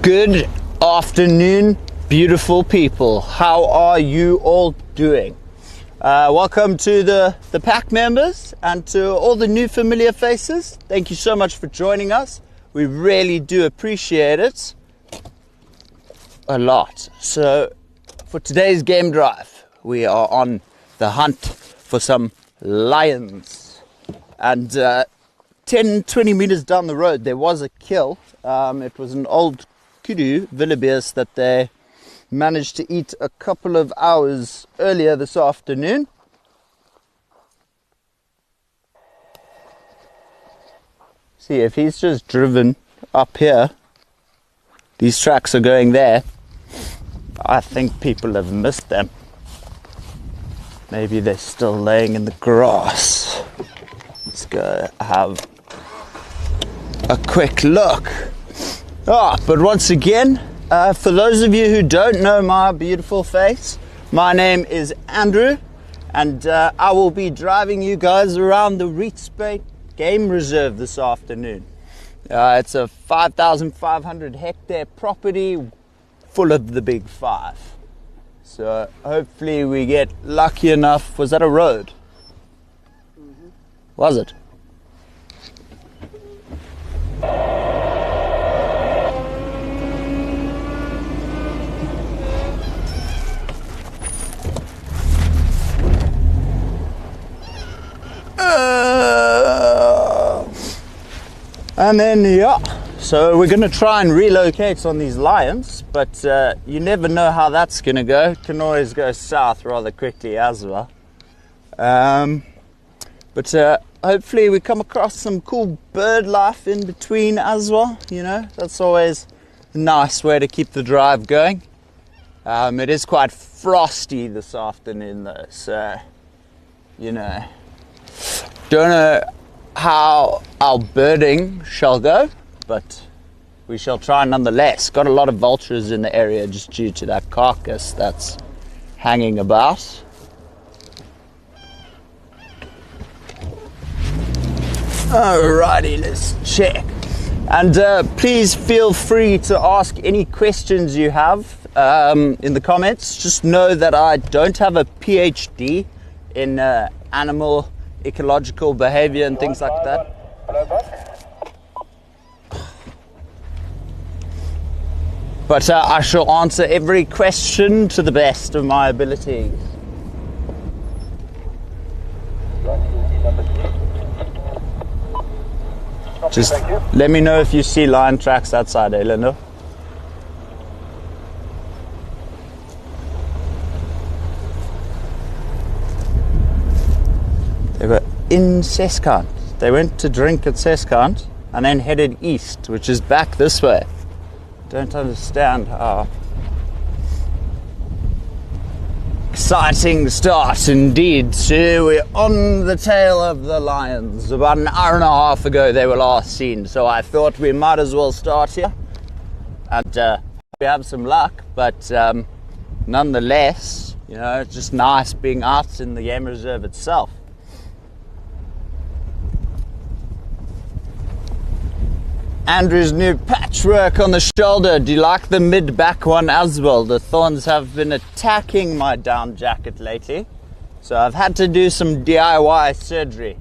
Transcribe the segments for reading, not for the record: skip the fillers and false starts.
Good afternoon, beautiful people. How are you all doing? Welcome to the pack members and to all the new familiar faces. Thank you so much for joining us. We really do appreciate it a lot. So for today's game drive, we are on the hunt for some lions. And 10-20 meters down the road, there was a kill. It was an old kudu wildebeest that they managed to eat a couple of hours earlier this afternoon. See, if he's just driven up here, these tracks are going there. I think people have missed them. Maybe they're still laying in the grass. Let's go have a quick look. But once again, for those of you who don't know my beautiful face, my name is Andrew, and I will be driving you guys around the Rietspruit Game Reserve this afternoon. It's a 5,500 hectare property full of the big five. So hopefully we get lucky enough. Was that a road? Mm-hmm. Was it? And then, so we're going to try and relocate on these lions, but you never know how that's going to go. It can always go south rather quickly as well. But hopefully we come across some cool bird life in between as well. You know, that's always a nice way to keep the drive going. It is quite frosty this afternoon though, so, you know, don't know how our birding shall go, but we shall try nonetheless. Got a lot of vultures in the area just due to that carcass that's hanging about. Alrighty, let's check. And please feel free to ask any questions you have in the comments. Just know that I don't have a PhD in animal ecological behavior and things like that. But I shall answer every question to the best of my abilities. Just let me know if you see lion tracks outside, Eleanor. They were in Seskant. They went to drink at Seskant and then headed east, which is back this way. Don't understand how. Exciting start indeed. So we're on the tail of the lions. About an hour and a half ago they were last seen, so I thought we might as well start here and we have some luck, but nonetheless, you know, it's just nice being out in the game reserve itself. Andrew's new patchwork on the shoulder. Do you like the mid-back one as well? The thorns have been attacking my down jacket lately, so I've had to do some DIY surgery.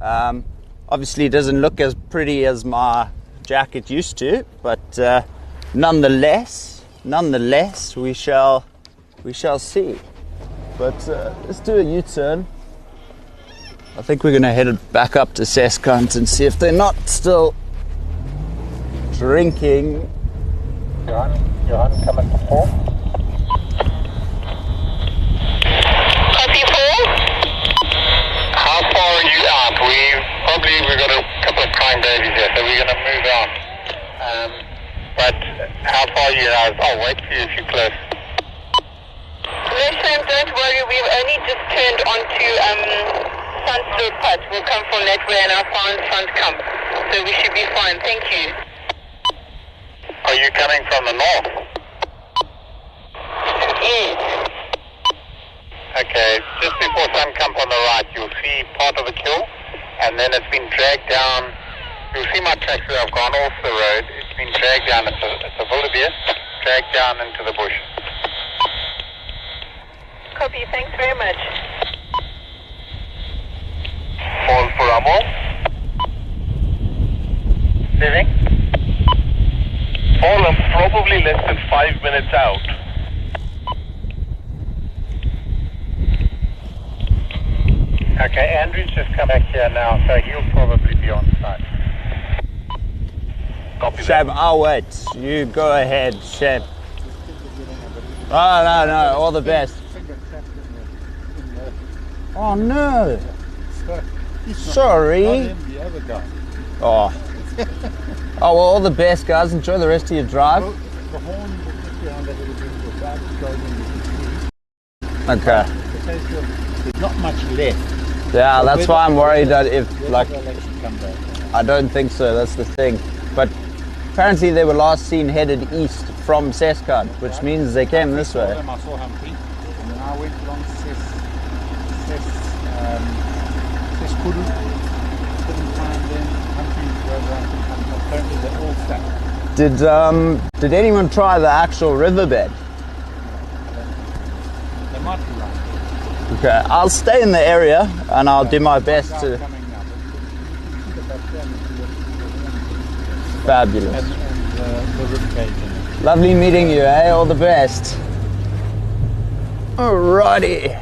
Obviously it doesn't look as pretty as my jacket used to, but nonetheless we shall see. But let's do a U-turn. I think we're going to head back up to Seskant and see if they're not still drinking. Johan, coming for 4. Copy 4. How far are you out? We've got a couple of crying babies here, so we're going to move out. But how far are you out? I'll wait for you if you're close. Listen, don't worry, we've only just turned onto front slope putt. We'll come from that way and our front come. So we should be fine, thank you. Are you coming from the north? Yes. Okay, just before Suncamp on the right, you'll see part of the kill, and then it's been dragged down. You'll see my tracks that have gone off the road. It's been drag down. It's a wildebeest. Drag down into the bush. Copy, thanks very much. Hold for ammo. Living. Paul, I'm probably less than 5 minutes out. Okay, Andrew's just come back here now, so he'll probably be on site. Copy Shep, that. I'll wait. You go ahead, Shep. Oh, no, all the best. Oh, no. Sorry. Oh. Oh, well, all the best, guys. Enjoy the rest of your drive. Okay. There's not much left. Yeah, that's why I'm worried that if, like, I don't think so, that's the thing. But apparently they were last seen headed east from Seskard, which means they came this way. I saw Humpy, and then I went along Seskuru, couldn't find them. Humpy drove around, and apparently they're all stuck. Did anyone try the actual riverbed? They might be right. Okay, I'll stay in the area and I'll do my best to. Fabulous. And the ribcage in it. Lovely meeting you, eh? All the best. Alrighty.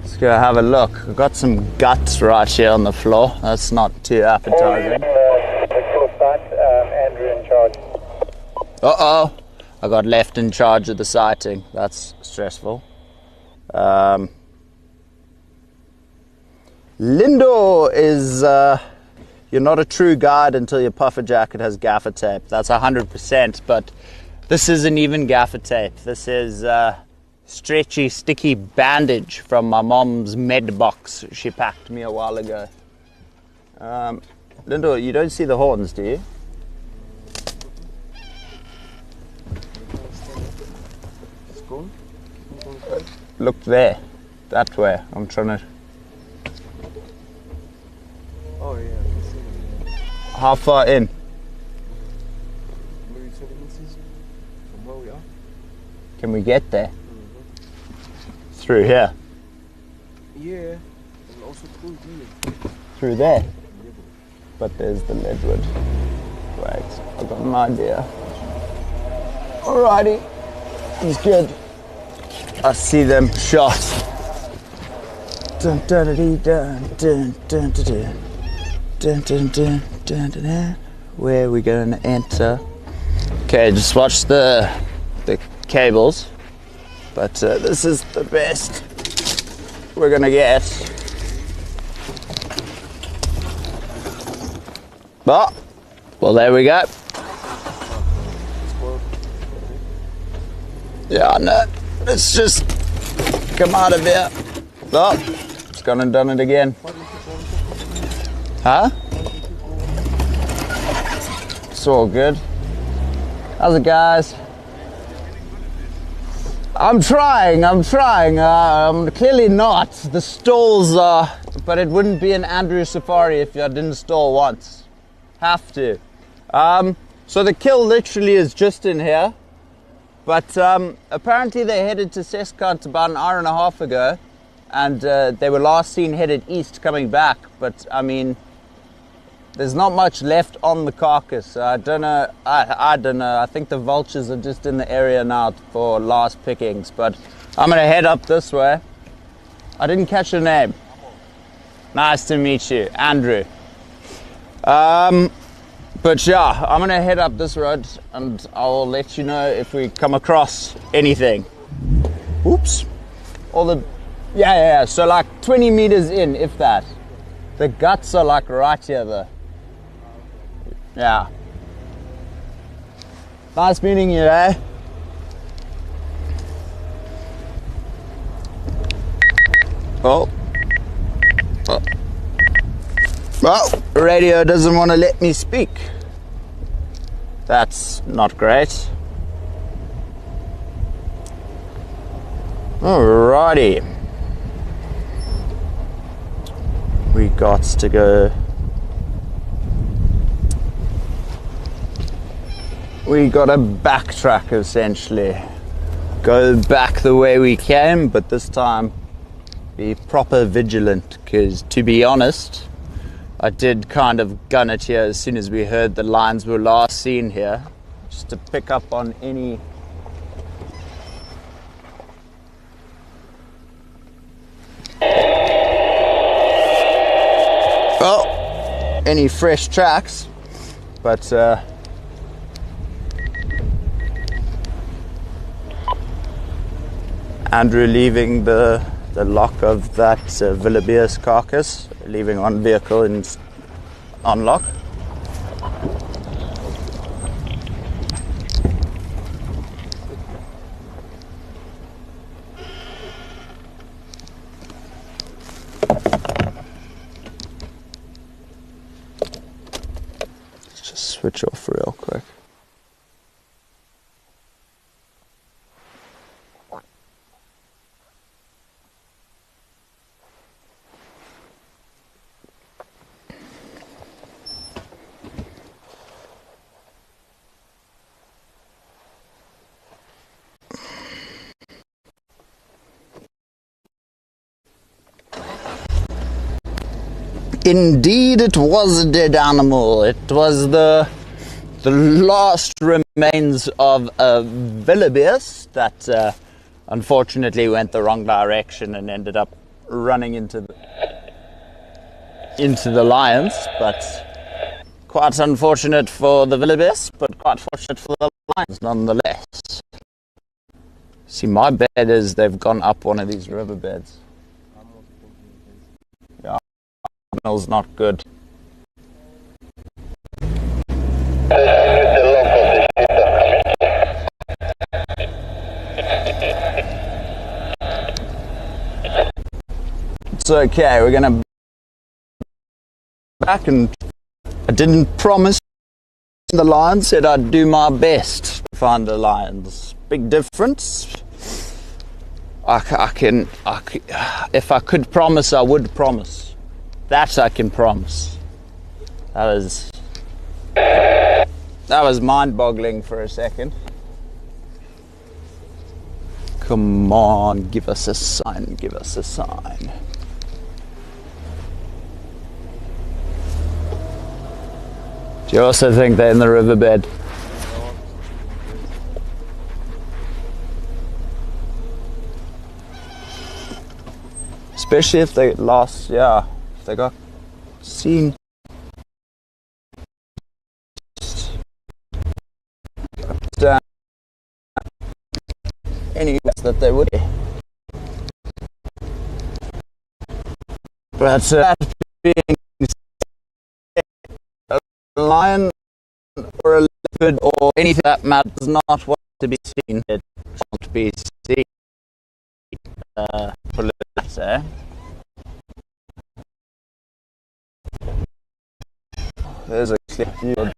Let's go have a look. I've got some guts right here on the floor. That's not too appetizing. Andrew in charge. Uh-oh. I got left in charge of the sighting. That's stressful. Lindo is, you're not a true guide until your puffer jacket has gaffer tape. That's 100%, but this isn't even gaffer tape. This is stretchy, sticky bandage from my mom's med box she packed me a while ago. Lindo, you don't see the horns, do you? Look there, that way. I'm trying to. Oh yeah, I can see them, yeah. How far in? Maybe 20 meters from where we are. Can we get there? Through here? Yeah, and also through here. Through there? But there's the leadwood. Wait, I've got an idea. Alrighty, it's good. I see them shot. Dun dun dun dun dun dun dun dun dun dun dun dun. Where are we going to enter? Okay, just watch the cables. But this is the best we're gonna get. Oh, well there we go. Yeah, no. Let's just come out of here. Oh, it's gone and done it again. Huh? It's all good. How's it, guys? I'm trying. I'm clearly not. The stalls are, but it wouldn't be an Andrew Safari if I didn't stall once. Have to. So the kill literally is just in here. But apparently they headed to Seskant about an hour and a half ago, and they were last seen headed east coming back. But I mean, there's not much left on the carcass. I don't know. I don't know. I think the vultures are just in the area now for last pickings. But I'm gonna head up this way. I didn't catch your name. Nice to meet you, Andrew. But yeah, I'm gonna head up this road and I'll let you know if we come across anything. Oops. Yeah. So like 20 meters in, if that. The guts are like right here though. Yeah. Nice meeting you, eh? Oh. Well, radio doesn't want to let me speak. That's not great. Alrighty. We got to go we gotta backtrack essentially. Go back the way we came, but this time be proper vigilant, because to be honest, I did kind of gun it here as soon as we heard the lions were last seen here, just to pick up on any any fresh tracks, but Andrew leaving the lock of that Wildebeest carcass, leaving on vehicle and on lock. Switch off real quick. Indeed, it was a dead animal. It was the last remains of a wildebeest that unfortunately went the wrong direction and ended up running into the lions. But quite unfortunate for the wildebeest, but quite fortunate for the lions nonetheless. See, my bet is they've gone up one of these riverbeds. Yeah, smells not good. It's okay, we're gonna back, and I didn't promise the lions, said I'd do my best to find the lions. Big difference. If I could promise, I would promise. That I can promise. That was mind-boggling for a second. Come on, give us a sign, give us a sign. Do you also think they're in the riverbed? Especially if they lost, if they got seen. Any that they would be. But that being a lion or a leopard or anything that matter does not want to be seen. It can't be seen. There's a clear view.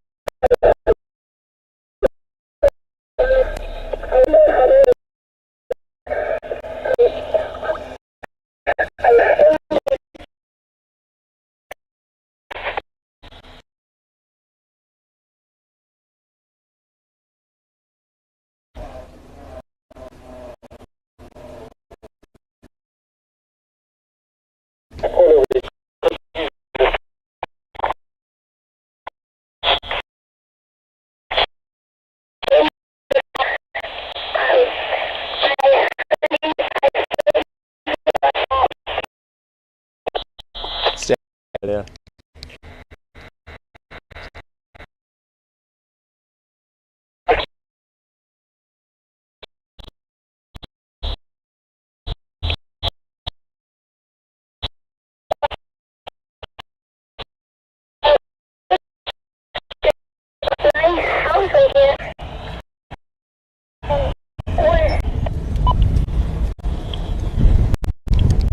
Yeah.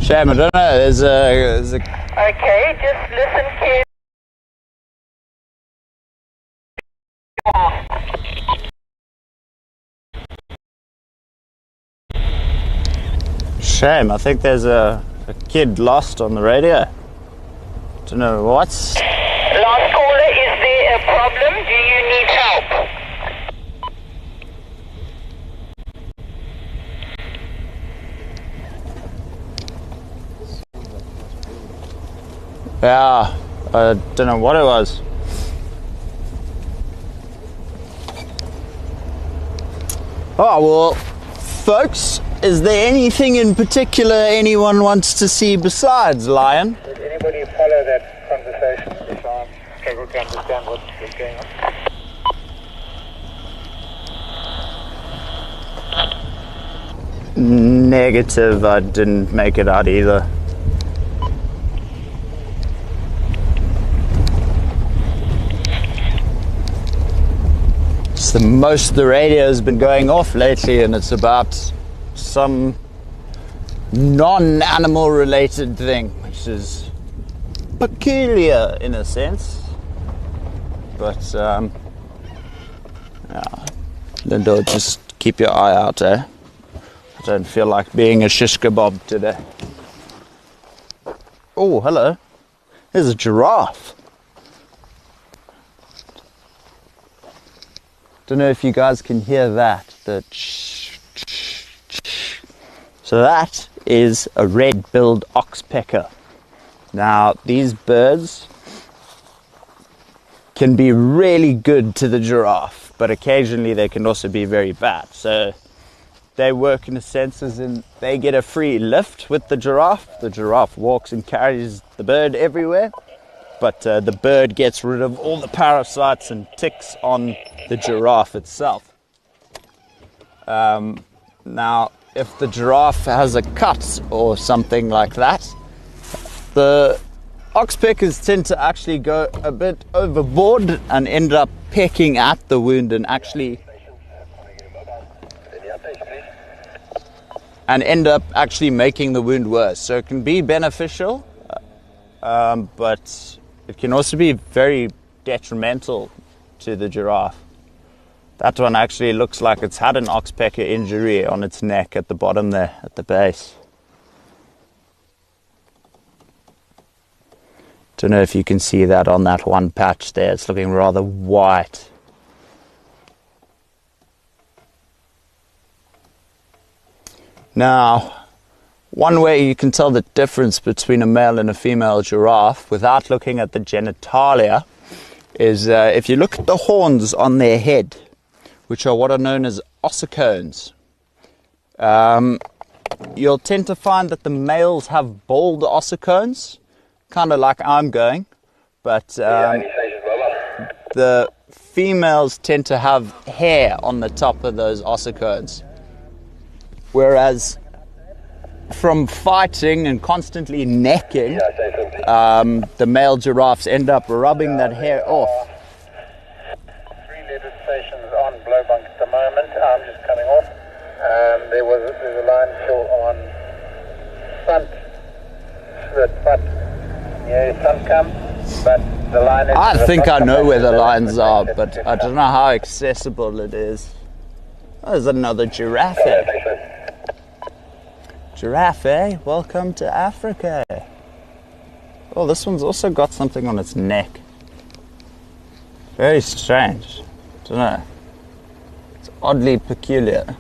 Shame, I don't know, there's a... Okay, just listen carefully. Shame, I think there's a kid lost on the radio. Don't know what's... Last caller, is there a problem? Do you need help? Yeah, I don't know what it was. Oh, well, folks, is there anything in particular anyone wants to see besides lion? Did anybody follow that conversation? If I struggle to understand what's going on. Negative, I didn't make it out either. It's the most the radio has been going off lately, and it's about some non-animal related thing, which is peculiar in a sense. But yeah. Linda, just keep your eye out, eh? I don't feel like being a shish kebab today. Oh, hello. There's a giraffe. Don't know if you guys can hear that. So that is a red-billed oxpecker. Now, these birds can be really good to the giraffe, but occasionally they can also be very bad. So they work in a sense as in they get a free lift with the giraffe. The giraffe walks and carries the bird everywhere, but the bird gets rid of all the parasites and ticks on the giraffe itself. Now, if the giraffe has a cut or something like that, the oxpeckers tend to actually go a bit overboard and end up pecking at the wound and end up actually making the wound worse. So it can be beneficial, but it can also be very detrimental to the giraffe. That one actually looks like it's had an oxpecker injury on its neck at the bottom there, at the base. Don't know if you can see that on that one patch there. It's looking rather white. Now, one way you can tell the difference between a male and a female giraffe without looking at the genitalia is if you look at the horns on their head, which are what are known as ossicones. You'll tend to find that the males have bald ossicones, kind of like I'm going, but the females tend to have hair on the top of those ossicones. Whereas from fighting and constantly necking, the male giraffes end up rubbing that hair off. 3 letter stations on Blowbunk at the moment. I'm just coming off. There's a line still on front. Yeah, sun come, but the line is... I think I know where the lines are, but I don't know how accessible it is. Oh, there's another giraffe. Giraffe, welcome to Africa. Oh, this one's also got something on its neck. Very strange. Don't know. It's oddly peculiar.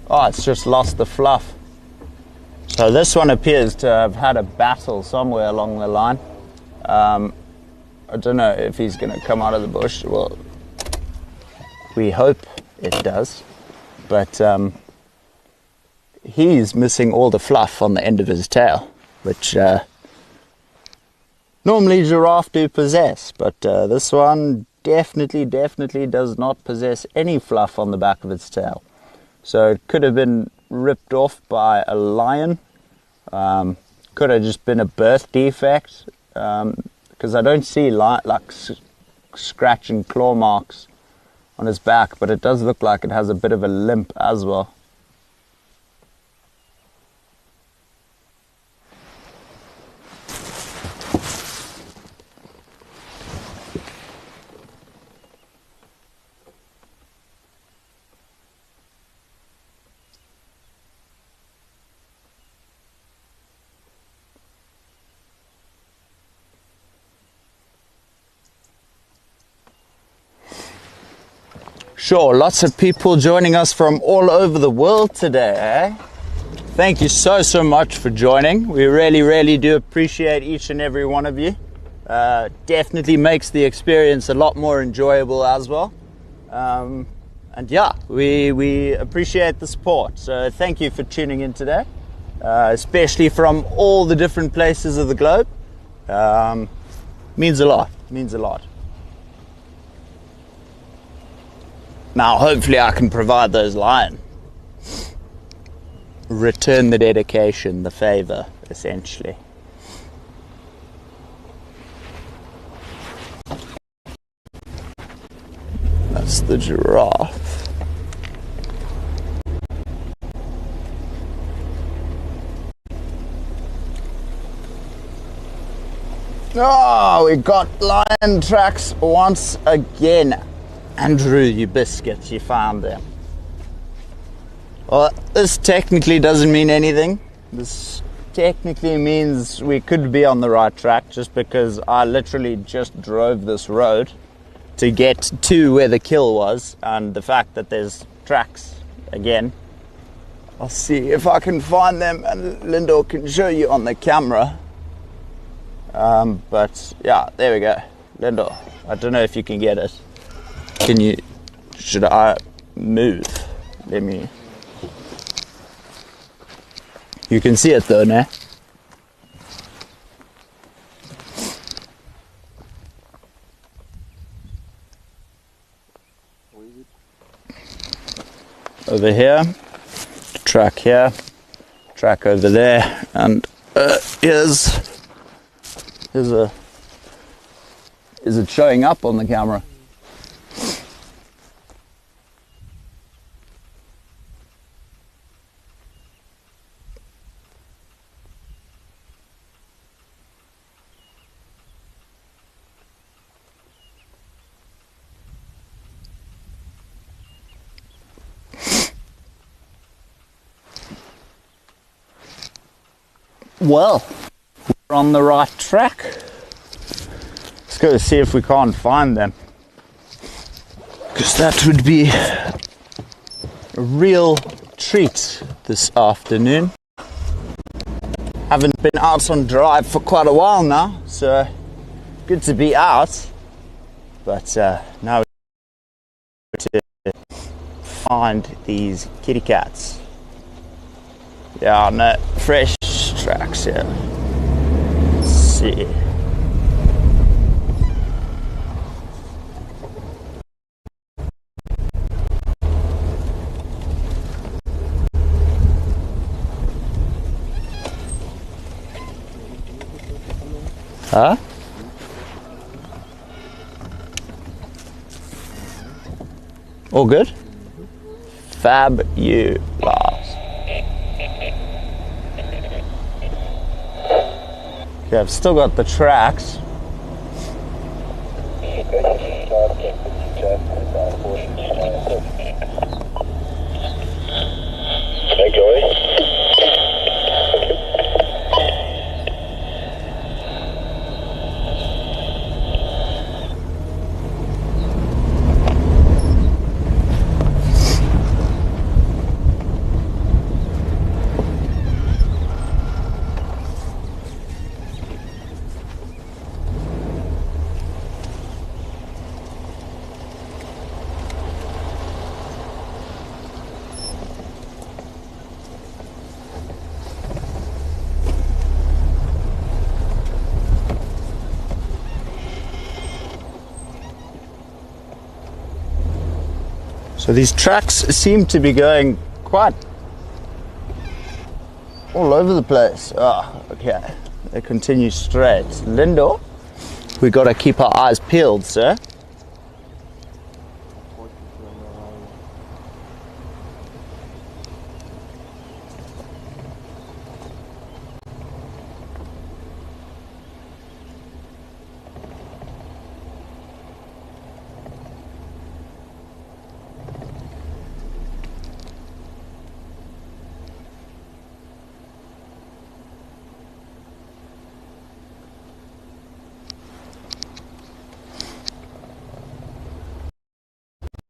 Oh, it's just lost the fluff. So this one appears to have had a battle somewhere along the line. I don't know if he's going to come out of the bush. Well, we hope it does. But he's missing all the fluff on the end of his tail, which normally giraffe do possess. But this one definitely does not possess any fluff on the back of its tail. So it could have been ripped off by a lion. Could have just been a birth defect, because I don't see like scratch and claw marks on his back, but it does look like it has a bit of a limp as well. Sure, lots of people joining us from all over the world today, eh? Thank you so much for joining. We really do appreciate each and every one of you. Definitely makes the experience a lot more enjoyable as well. And yeah, we appreciate the support. So thank you for tuning in today, especially from all the different places of the globe. Means a lot. Now, hopefully I can provide those lion. Return the dedication, the favor, essentially. That's the giraffe. Oh, we got lion tracks once again. Andrew, you biscuits, you found them. Well, this technically doesn't mean anything. This technically means we could be on the right track, just because I literally just drove this road to get to where the kill was, and the fact that there's tracks again. I'll see if I can find them and Lindo can show you on the camera. But yeah, there we go. Lindo, I don't know if you can get it. Should I move? Let me. You can see it though, no? Over here, track here, track over there, and is it showing up on the camera? Well, we're on the right track. Let's go see if we can't find them, because that would be a real treat this afternoon. Haven't been out on drive for quite a while now, so good to be out. But now to find these kitty cats. Yeah, no, fresh tracks here. Let's see. Huh? All good? Fabulous. Okay, I've still got the tracks. Thank you. So these tracks seem to be going quite all over the place. Oh, okay. They continue straight. Lindo, we got to keep our eyes peeled, sir.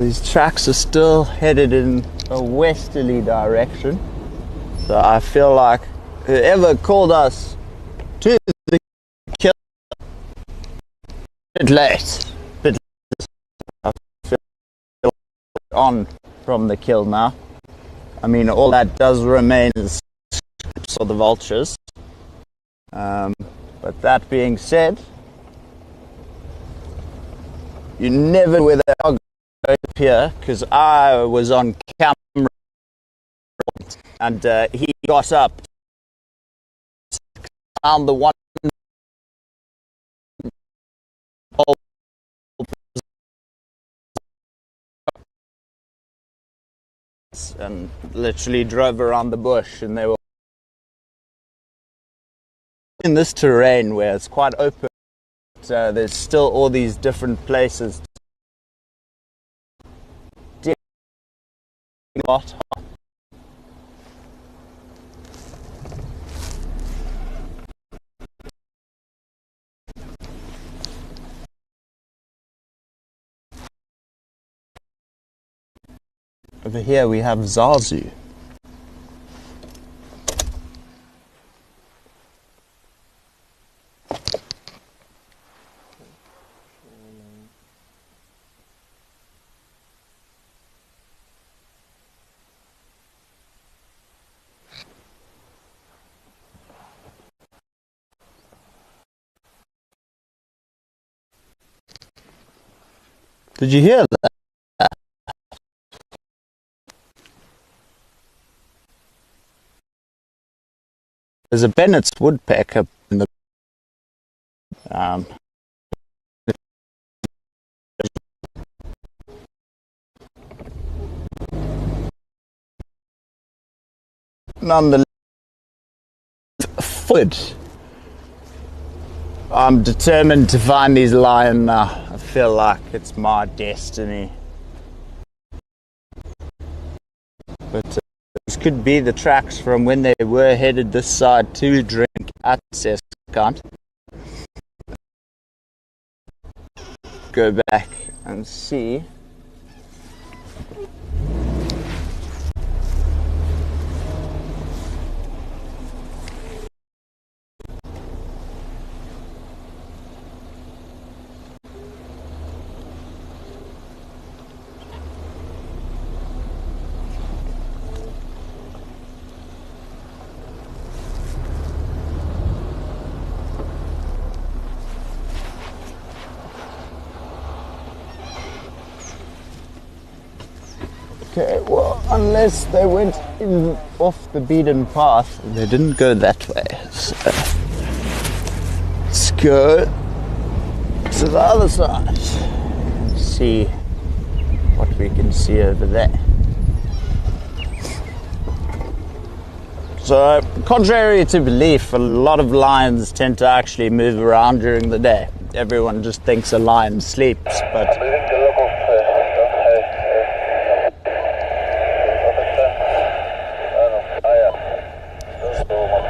These tracks are still headed in a westerly direction. So I feel like whoever called us to the kill, bit late. I feel on from the kill now. I mean, all that does remain is scraps of the vultures. But that being said, you never know where they are going to appear, because I was on camera and he got up, found the one and literally drove around the bush, and they were in this terrain where it's quite open. So there's still all these different places. Over here we have Zazu. Did you hear that? There's a Bennett's woodpecker in the nonetheless, foot. I'm determined to find these lions now. I feel like it's my destiny. But this could be the tracks from when they were headed this side to drink at Seskant. Go back and see. Okay, well, unless they went in off the beaten path, they didn't go that way. So let's go to the other side and see what we can see over there. So, contrary to belief, a lot of lions tend to actually move around during the day. Everyone just thinks a lion sleeps, but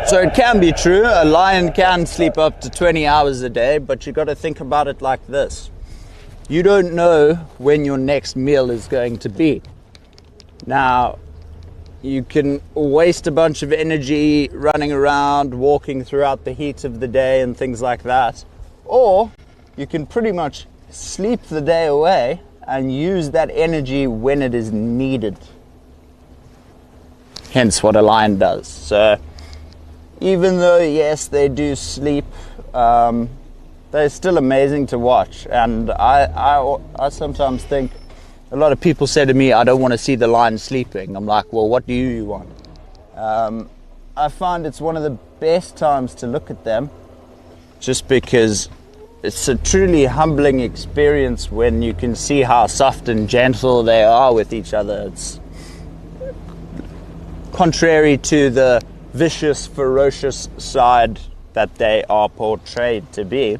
so it can be true, a lion can sleep up to 20 hours a day, but you got to think about it like this. You don't know when your next meal is going to be. Now, you can waste a bunch of energy running around, walking throughout the heat of the day and things like that. Or you can pretty much sleep the day away and use that energy when it is needed. Hence what a lion does. So even though, yes, they do sleep, they're still amazing to watch. And I sometimes think, a lot of people say to me, I don't want to see the lion sleeping. I'm like, well, what do you want? I find it's one of the best times to look at them, just because it's a truly humbling experience when you can see how soft and gentle they are with each other. It's contrary to the vicious, ferocious side that they are portrayed to be.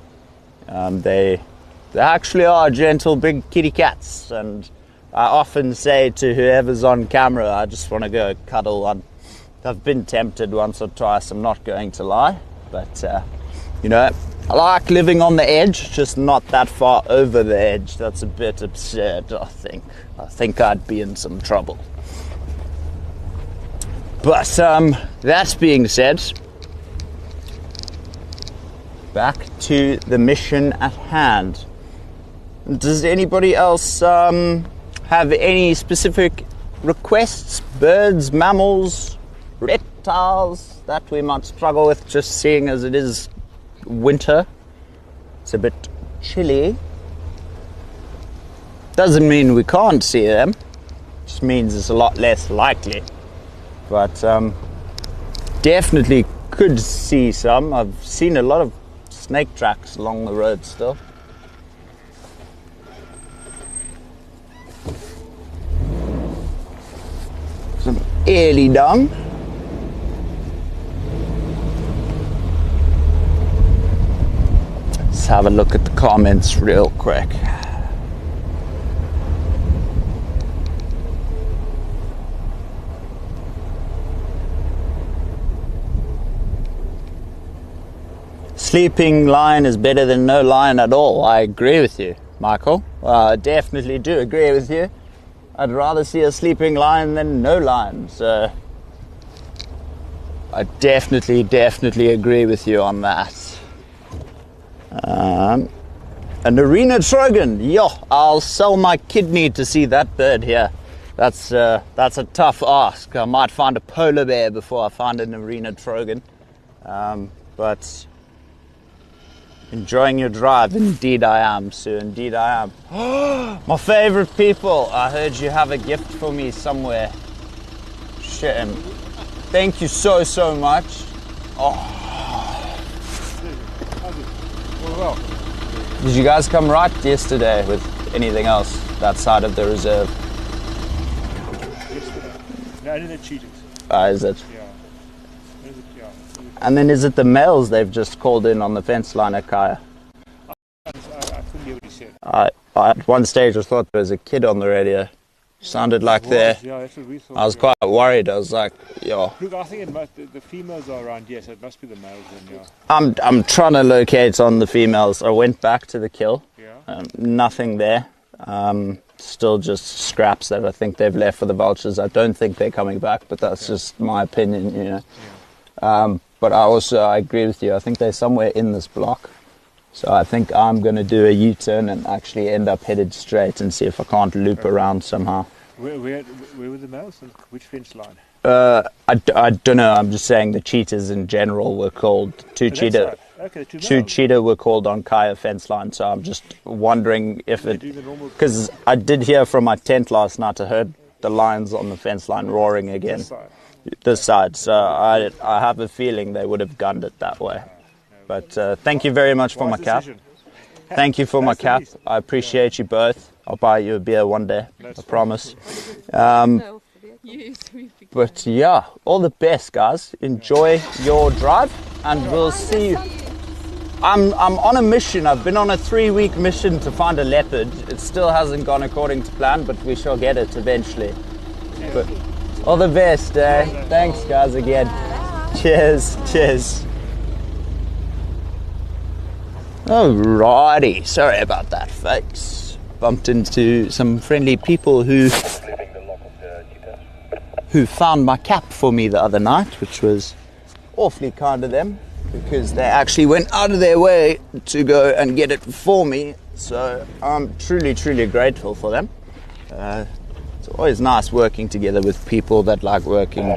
They actually are gentle, big kitty cats, and I often say to whoever's on camera, I just want to go cuddle one. I've been tempted once or twice, I'm not going to lie, but you know, I like living on the edge, just not that far over the edge. That's a bit absurd, I think. I think I'd be in some trouble. But that being said, back to the mission at hand. Does anybody else have any specific requests? Birds, mammals, reptiles that we might struggle with, just seeing as it is winter. It's a bit chilly. Doesn't mean we can't see them, just means it's a lot less likely. But definitely could see some. I've seen a lot of snake tracks along the road still. Some early dung. Let's have a look at the comments real quick. Sleeping lion is better than no lion at all. I agree with you, Michael. I definitely do agree with you. I'd rather see a sleeping lion than no lion. So I definitely agree with you on that. An arena trogon. Yo, I'll sell my kidney to see that bird here. That's a tough ask. I might find a polar bear before I find an arena trogon. But enjoying your drive, indeed I am, Sue, indeed I am. My favorite people, I heard you have a gift for me somewhere. Shit. Thank you so much. Oh. Well, Did you guys come right yesterday with anything else that side of the reserve? no, only the cheetahs. Is it? Yeah. Yeah. And then is it the males they've just called in on the fence line at Kaya? I couldn't hear what he said. At one stage I thought there was a kid on the radio. Sounded like there. Yeah, that's what we thought. I was quite worried. I was like, yo. Look, I think it must, the females are around, yes, it must be the males then, yeah. I'm trying to locate on the females. I went back to the kill. Yeah. Nothing there. Still just scraps that I think they've left for the vultures. I don't think they're coming back, but that's just my opinion, you know. Yeah. But I agree with you. I think they're somewhere in this block. So I think I'm going to do a U-turn and actually end up headed straight and see if I can't loop around somehow. Where were the males and which fence line? I don't know. I'm just saying the cheetahs in general were called two cheetah. Right. Okay, Two cheetah were called on Kaya fence line, so I'm just wondering if it, because I did hear from my tent last night, I heard the lions on the fence line roaring again. This side, so I have a feeling they would have gunned it that way. But thank you very much for my cap. Thank you for my cap. I appreciate you both. I'll buy you a beer one day, I promise. But yeah, all the best, guys. Enjoy your drive, and we'll see you. I'm on a mission. I've been on a 3-week mission to find a leopard. It still hasn't gone according to plan, but we shall get it eventually. But all the best, eh? Thanks, guys, again. Cheers, cheers. Alrighty, sorry about that, folks. Bumped into some friendly people who found my cap for me the other night, which was awfully kind of them, because they actually went out of their way to go and get it for me. So I'm truly grateful for them. It's always nice working together with people that like working.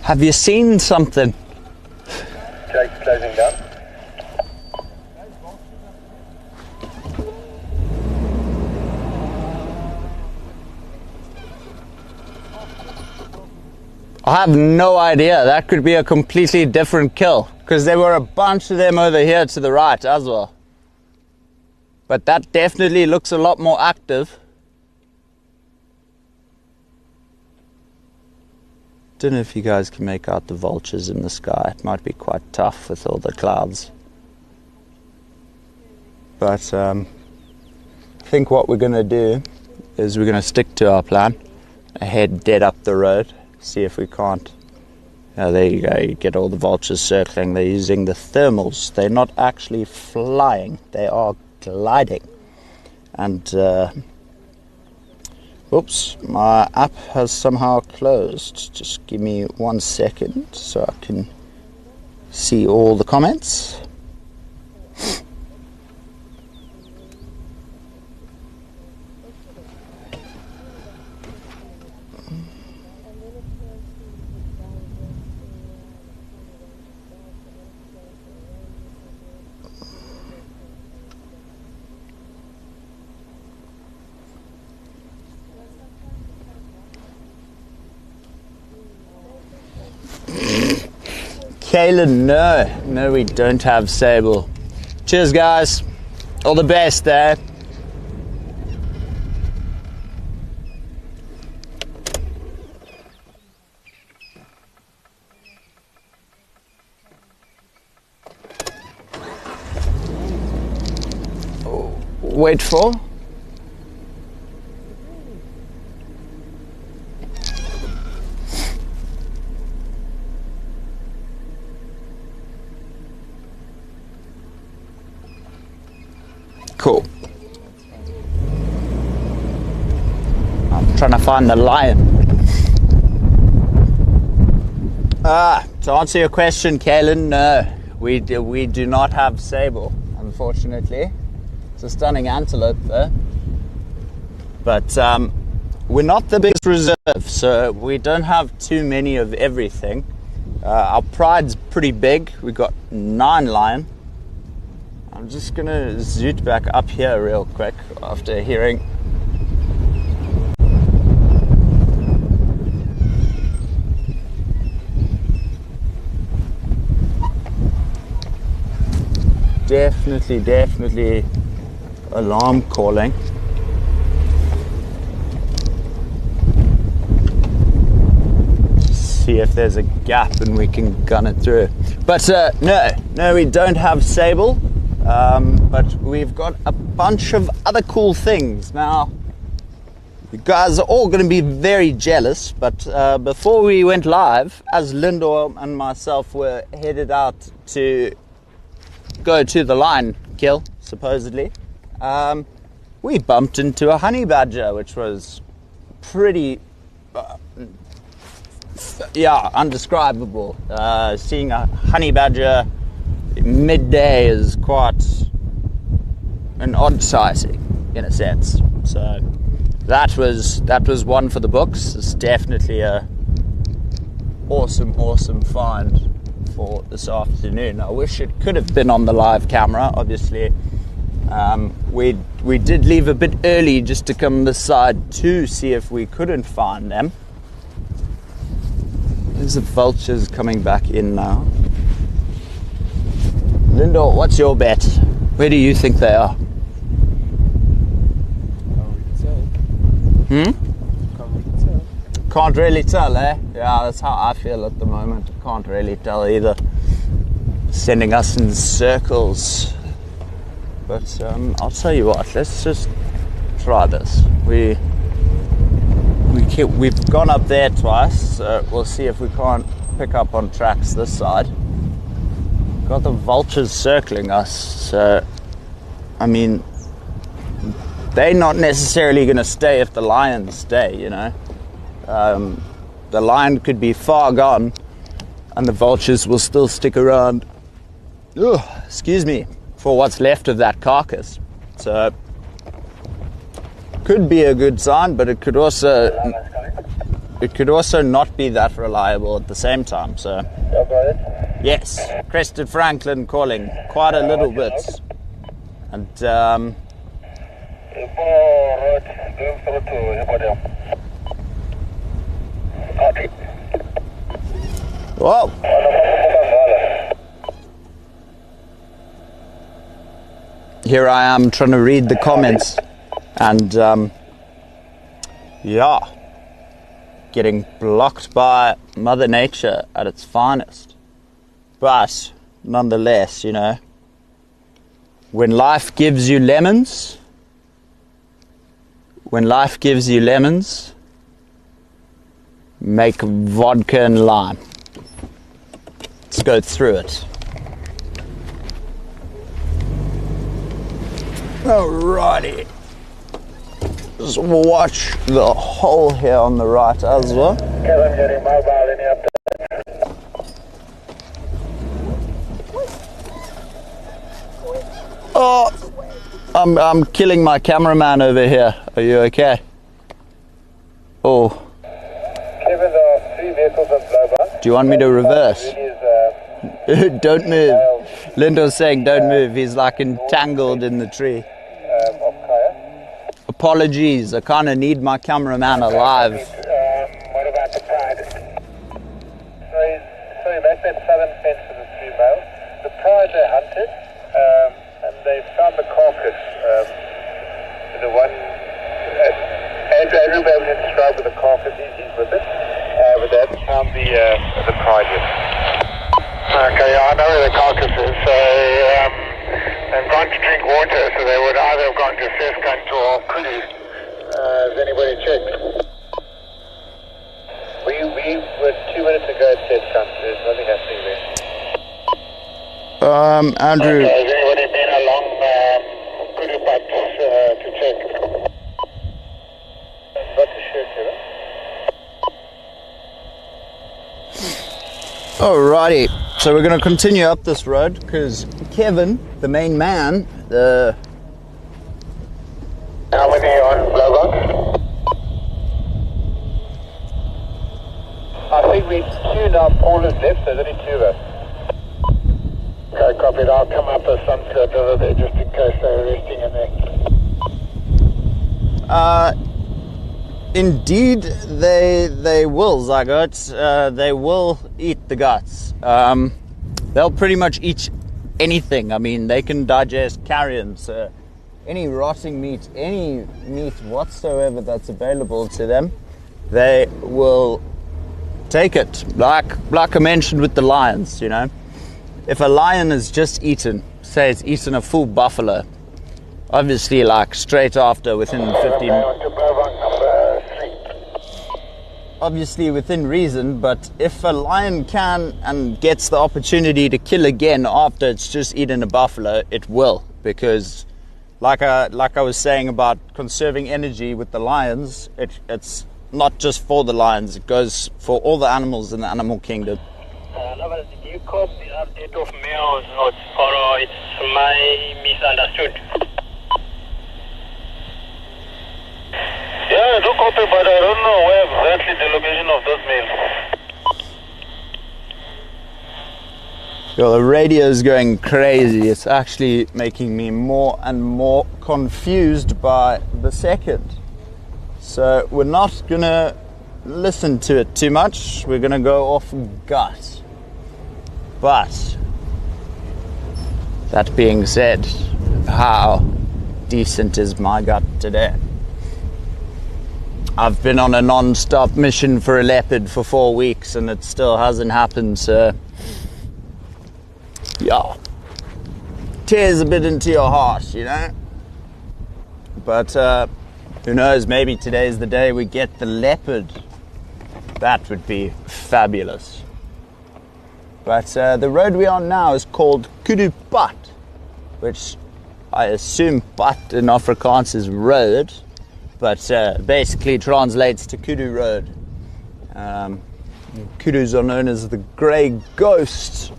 Have you seen something? Jake's closing down. I have no idea. That could be a completely different kill, because there were a bunch of them over here to the right as well. But that definitely looks a lot more active. Don't know if you guys can make out the vultures in the sky. It might be quite tough with all the clouds. But think what we're going to do is we're going to stick to our plan, head dead up the road, see if we can't. There you go, you get all the vultures circling. They're using the thermals. They're not actually flying, they are gliding. And oops, my app has somehow closed. Just give me 1 second so I can see all the comments. Kaylin, no, we don't have sable. Cheers, guys. All the best there. Wait for. Cool. I'm trying to find the lion. To answer your question, Kaylin, no, we do not have sable, unfortunately. It's a stunning antelope though. But we're not the biggest reserve, so we don't have too many of everything. Our pride's pretty big. We've got 9 lion. I'm just gonna zoot back up here real quick after hearing. Definitely alarm calling. See if there's a gap and we can gun it through. But no, we don't have sable. But we've got a bunch of other cool things. Now, you guys are all going to be very jealous, but before we went live, as Lindor and myself were headed out to go to the lion kill, supposedly, we bumped into a honey badger, which was pretty, undescribable. Seeing a honey badger midday is quite an odd sighting in a sense. So that was one for the books. It's definitely a awesome find for this afternoon. I wish it could have been on the live camera. Obviously, we did leave a bit early just to come this side to see if we couldn't find them. There's the vultures coming back in now. Lindor, what's your bet? Where do you think they are? Can't really tell, eh? Yeah, that's how I feel at the moment. Can't really tell either. Sending us in circles. But I'll tell you what, let's just try this. We've gone up there twice, so we'll see if we can't pick up on tracks this side. Got the vultures circling us, so I mean, they're not necessarily going to stay if the lions stay, you know. The lion could be far gone and the vultures will still stick around, excuse me, for what's left of that carcass. So could be a good sign, but it could also not be that reliable at the same time. So yes, Crested Franklin calling quite a little bit. And whoa. Here I am trying to read the comments, and getting blocked by Mother Nature at its finest. But nonetheless, you know, when life gives you lemons, when life gives you lemons, make vodka and lime. Let's go through it. Alrighty. Just watch the hole here on the right as well. Kevin, getting mobile, any update? Oh, I'm killing my cameraman over here. Are you okay? Oh. Kevin, there are 3 vehicles on Blowback. Do you want me to reverse? Don't move. Lindo's saying don't move. He's like entangled in the tree. Apologies. I kind of need my cameraman alive. What about the pride? Sorry, that's that southern fence of the 3 males. The pride they hunted, and they found the carcass. The one, Andrew will describe with the carcass, he's with it. But they haven't found the pride yet. Okay, I know where the carcass is. So they've gone to drink water, so they would either have gone to Seskunt or Kudu. Has anybody checked? We were 2 minutes ago at Seskunt. There's nothing happening there. Andrew. Okay, has anybody been along Kudu Pat to check? Not too sure, Kevin. Alrighty, so we're going to continue up this road because Kevin, the main man, How many on Blowback? I think we 2 now. Paul is left, so there's only 2 of us. Okay, copied. I'll come up with some over there just in case they're resting in there. Indeed, they will, Zygote. They will eat the guts. They'll pretty much eat anything. I mean, they can digest carrion, so any rotting meat, any meat whatsoever that's available to them, they will take it. Like I mentioned with the lions, you know. If a lion has just eaten, say it's eaten a full buffalo, obviously like straight after, within 15 obviously within reason, but if a lion can and gets the opportunity to kill again after it's just eaten a buffalo, it will, because like I was saying about conserving energy with the lions, it's not just for the lions, it goes for all the animals in the animal kingdom. Did you copy the update of Mayo's notes, or it's my misunderstood? Yeah, I do copy, but I don't know where exactly the location of those males. Yo, the radio is going crazy. It's actually making me more and more confused by the second. So we're not gonna listen to it too much. We're gonna go off gut. But that being said, how decent is my gut today? I've been on a non-stop mission for a leopard for 4 weeks and it still hasn't happened, so yeah, tears a bit into your heart, you know. But who knows, maybe today's the day we get the leopard. That would be fabulous. But the road we're on now is called Kudu Pad, which I assume Pad in Afrikaans is road, but basically translates to Kudu Road. Kudus are known as the grey ghosts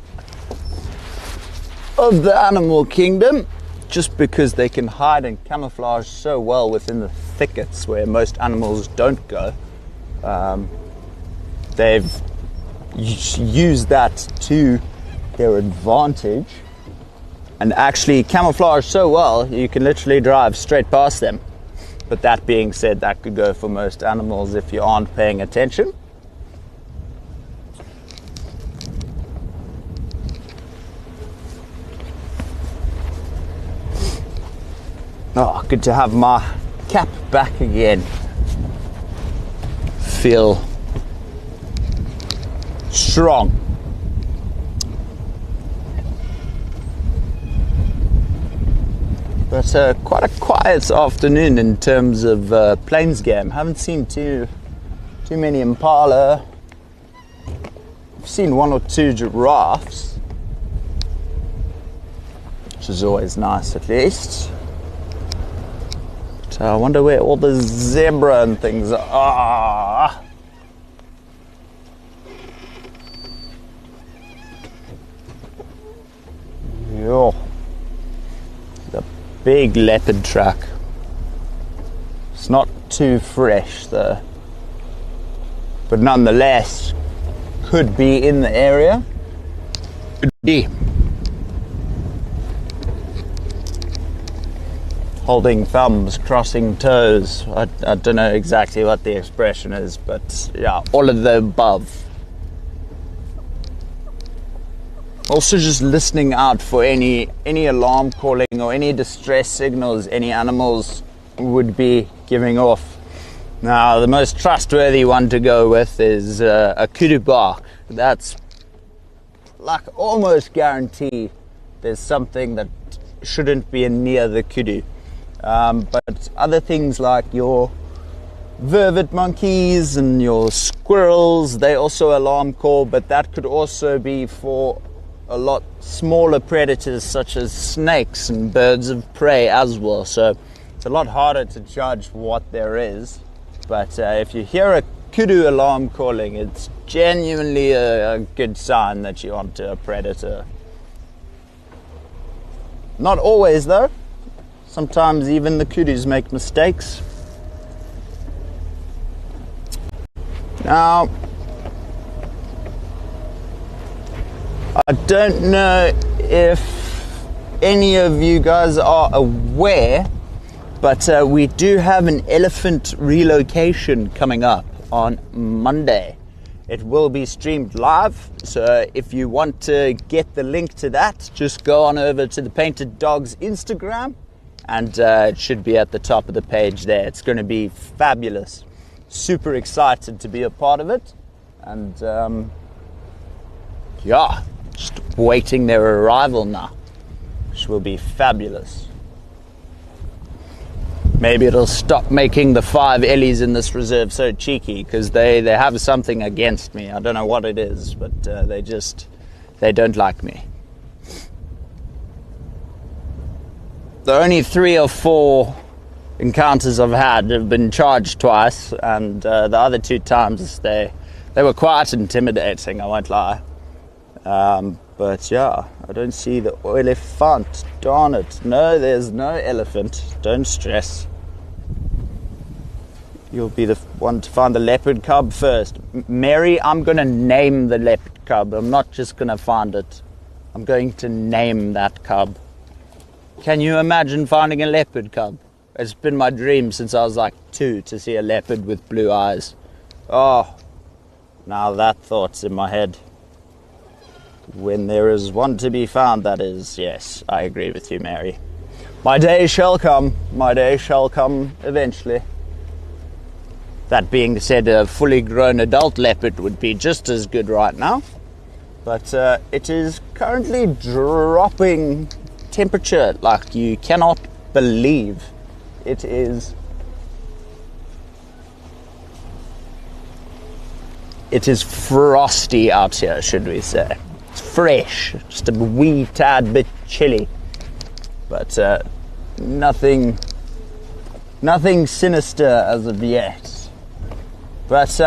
of the animal kingdom, just because they can hide and camouflage so well within the thickets where most animals don't go. They've used that to their advantage and actually camouflage so well you can literally drive straight past them. But that being said, that could go for most animals if you aren't paying attention. Oh, good to have my cap back again. Feel strong. But quite a quiet afternoon in terms of plains game. Haven't seen too many impala. I've seen 1 or 2 giraffes, which is always nice at least. But I wonder where all the zebra and things are. Yo. The big leopard track. It's not too fresh though, but nonetheless could be in the area. Could be. Holding thumbs, crossing toes. I don't know exactly what the expression is, but yeah, all of the above. Also just listening out for any alarm calling or any distress signals any animals would be giving off. Now the most trustworthy one to go with is a kudu bark. That's like almost guarantee there's something that shouldn't be near the kudu. But other things like your vervet monkeys and your squirrels, they also alarm call, but that could also be for a lot smaller predators such as snakes and birds of prey as well. So it's a lot harder to judge what there is. But if you hear a kudu alarm calling, it's genuinely a good sign that you're onto a predator. Not always though. Sometimes even the kudus make mistakes. Now, I don't know if any of you guys are aware, but we do have an elephant relocation coming up on Monday. It will be streamed live, so if you want to get the link to that, just go on over to the Painted Dogs Instagram, and it should be at the top of the page there. It's going to be fabulous. Super excited to be a part of it, and yeah, just waiting their arrival now, which will be fabulous. Maybe it'll stop making the 5 Ellies in this reserve so cheeky, because they have something against me. I don't know what it is, but they don't like me. The only 3 or 4 encounters I've had have been charged twice, and the other 2 times they were quite intimidating, I won't lie. But yeah, I don't see the elephant. Darn it. No, there's no elephant. Don't stress. You'll be the one to find the leopard cub first. Mary, I'm going to name the leopard cub. I'm not just going to find it. I'm going to name that cub. Can you imagine finding a leopard cub? It's been my dream since I was like 2 to see a leopard with blue eyes. Oh, now that thought's in my head. When there is one to be found, that is. Yes, I agree with you, Mary. My day shall come. My day shall come eventually. That being said, a fully grown adult leopard would be just as good right now. But it is currently dropping temperature like you cannot believe. It is frosty out here, should we say. It's fresh, just a wee tad bit chilly, but nothing sinister as of yet. But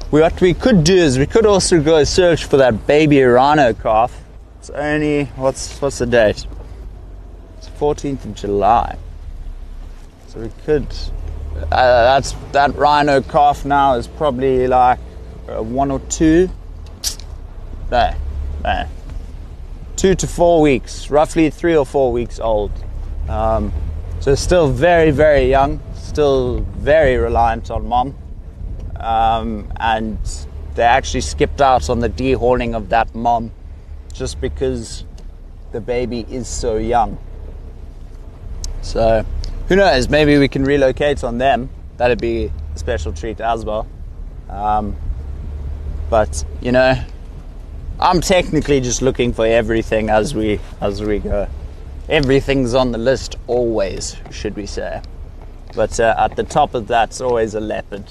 what we could do is we could also go search for that baby rhino calf. It's only what's the date? It's 14th of July. So we could. That rhino calf now is probably like 1 or 2. No. 2 to 4 weeks, roughly 3 or 4 weeks old. So still very, very young, still very reliant on mom. And they actually skipped out on the dehorning of that mom just because the baby is so young. So who knows, maybe we can relocate on them. That'd be a special treat as well. But you know, I'm technically just looking for everything as we go. everything's on the list always, should we say. But at the top of that's always a leopard.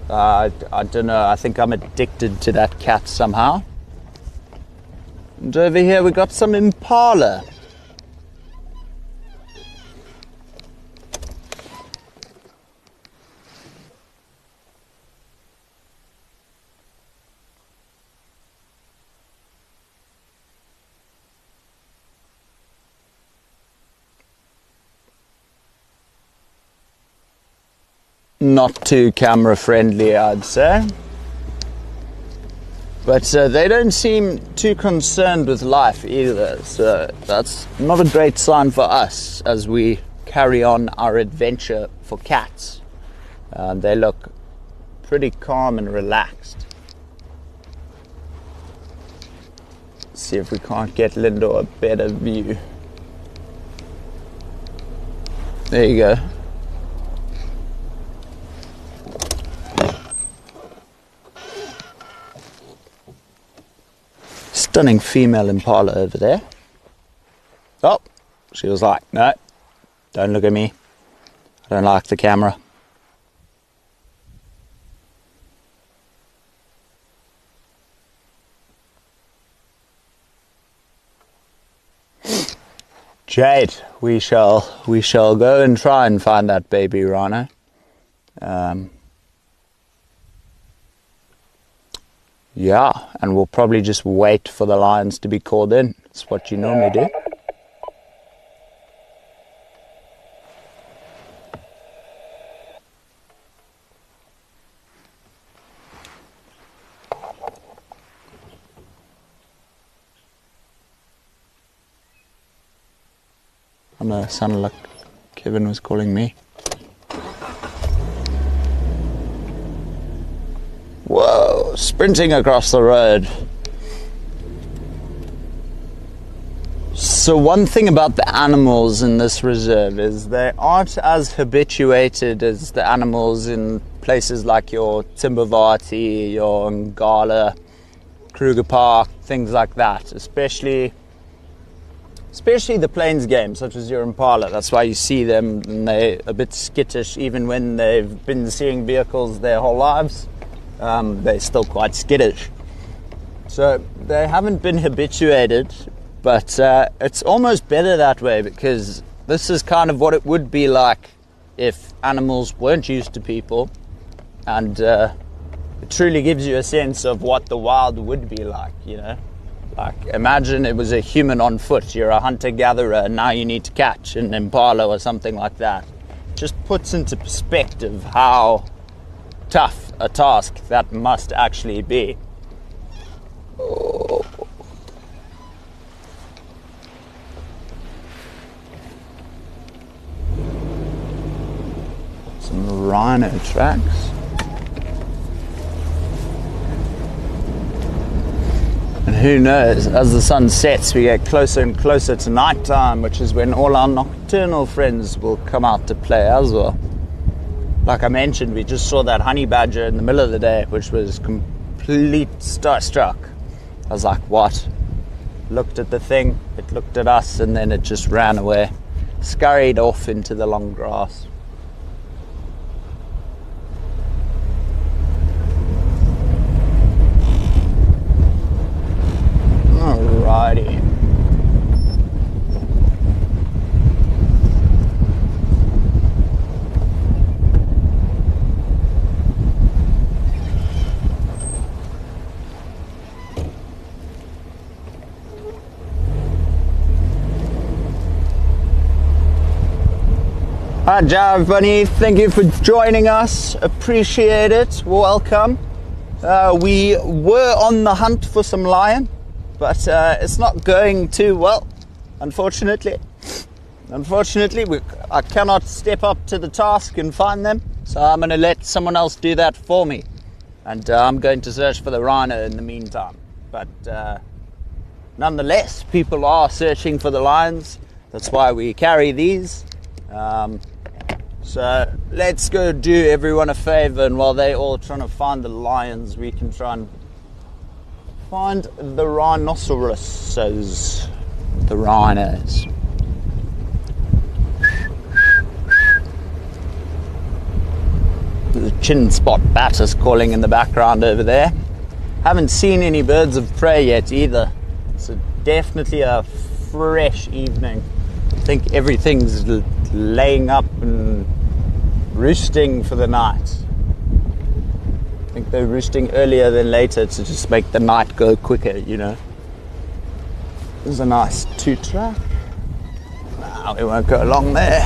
I don't know, I think I'm addicted to that cat somehow. And over here we got some impala. Not too camera friendly, I'd say. But they don't seem too concerned with life either, so that's not a great sign for us as we carry on our adventure for cats. They look pretty calm and relaxed. Let's see if we can't get Lindo a better view. There you go. Stunning female impala over there. Oh, she was like, no, don't look at me. I don't like the camera. Jade, we shall go and try and find that baby rhino. Yeah, and we'll probably just wait for the lions to be called in. It's what you normally do. I know, it sounded like Kevin was calling me. Whoa, sprinting across the road. So one thing about the animals in this reserve is they aren't as habituated as the animals in places like your Timbavati, your Ngala, Kruger Park, things like that, especially the plains game, such as your impala. That's why you see them and they're a bit skittish even when they've been seeing vehicles their whole lives. They're still quite skittish. So they haven't been habituated, but it's almost better that way because this is kind of what it would be like if animals weren't used to people, and it truly gives you a sense of what the wild would be like, you know. Like, imagine it was a human on foot. You're a hunter-gatherer, now you need to catch an impala or something like that. Just puts into perspective how tough a task that must actually be. Oh. Some rhino tracks. And who knows, as the sun sets we get closer and closer to night time, which is when all our nocturnal friends will come out to play as well. Like I mentioned, we just saw that honey badger in the middle of the day, which was complete starstruck. I was like, what? Looked at the thing, it looked at us, and then it just ran away. Scurried off into the long grass. Alrighty. Alright, everybody, thank you for joining us. Appreciate it. Welcome. We were on the hunt for some lion, but it's not going too well, unfortunately. I cannot step up to the task and find them, so I'm going to let someone else do that for me. And I'm going to search for the rhino in the meantime. But nonetheless, people are searching for the lions. That's why we carry these. So let's go do everyone a favor, and while they're all trying to find the lions, we can try and find the rhinoceroses. the rhinos. The chin spot bat is calling in the background over there. Haven't seen any birds of prey yet either. So definitely a fresh evening. I think everything's laying up and roosting for the night. I think they're roosting earlier than later to just make the night go quicker, you know. There's a nice two-track. Now we won't go along there.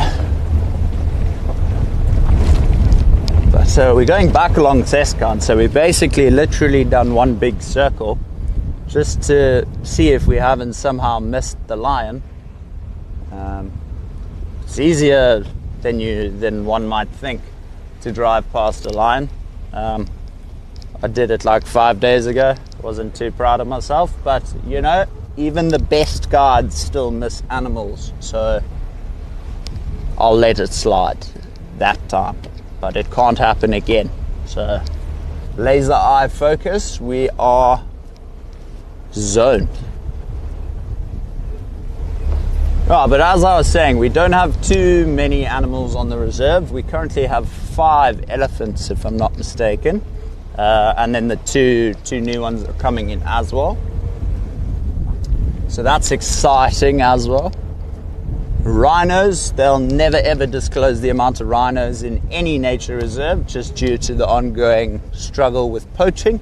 But we're going back along Seskan, so we've basically literally done one big circle just to see if we haven't somehow missed the lion. It's easier than one might think to drive past a lion. I did it like 5 days ago. Wasn't too proud of myself, but you know, even the best guides still miss animals, so I'll let it slide that time, but it can't happen again. So laser eye focus, we are zoned. Oh, but as I was saying, we don't have too many animals on the reserve. We currently have 5 elephants, if I'm not mistaken, and then the two new ones are coming in as well. So that's exciting as well. Rhinos, they'll never ever disclose the amount of rhinos in any nature reserve, just due to the ongoing struggle with poaching.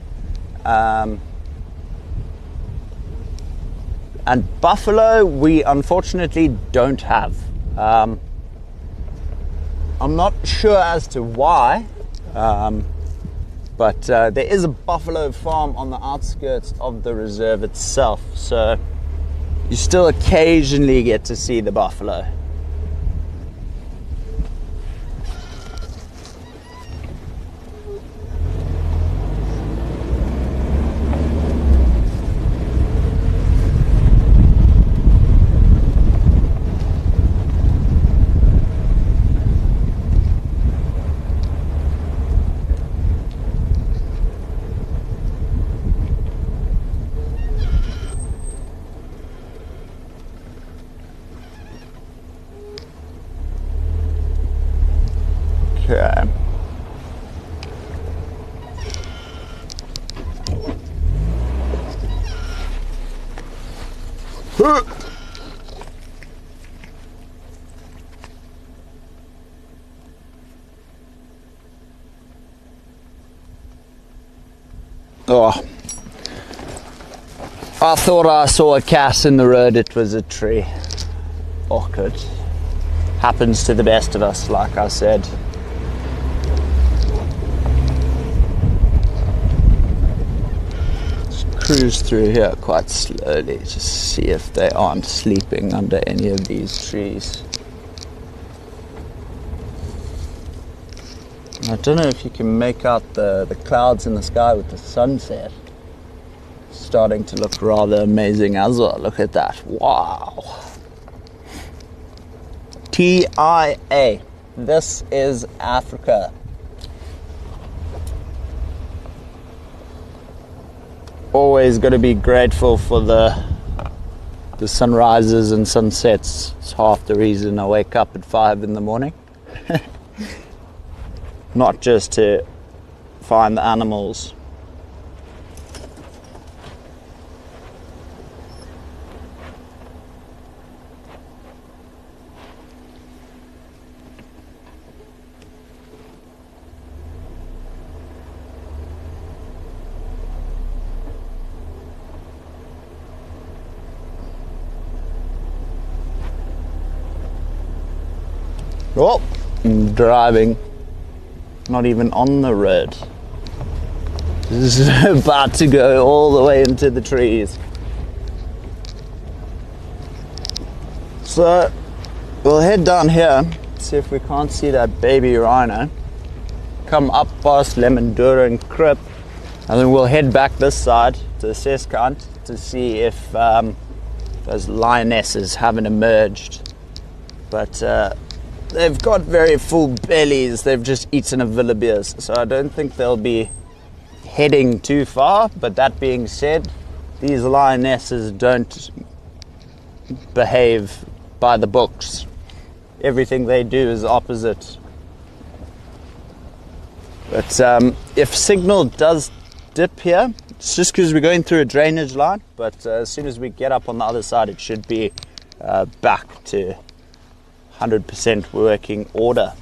And buffalo, we unfortunately don't have. I'm not sure as to why, but there is a buffalo farm on the outskirts of the reserve itself, so you still occasionally get to see the buffalo. Okay. Oh, I thought I saw a cat in the road. It was a tree. Awkward. Happens to the best of us, like I said. Cruise through here quite slowly, just see if they aren't sleeping under any of these trees. I don't know if you can make out the clouds in the sky with the sunset. Starting to look rather amazing as well. Look at that. Wow. TIA. This is Africa. Always got to be grateful for the sunrises and sunsets. It's half the reason I wake up at 5 in the morning. Not just to find the animals. Oh, I'm driving, not even on the road. This is about to go all the way into the trees. So we'll head down here, see if we can't see that baby rhino. Come up past Lemondura and Krip, and then we'll head back this side to the Seskant to see if those lionesses haven't emerged. But they've got very full bellies. They've just eaten a wildebeest, so I don't think they'll be heading too far. But that being said, these lionesses don't behave by the books. Everything they do is opposite. But if signal does dip here, it's just because we're going through a drainage line, but as soon as we get up on the other side, it should be back to 100% working order.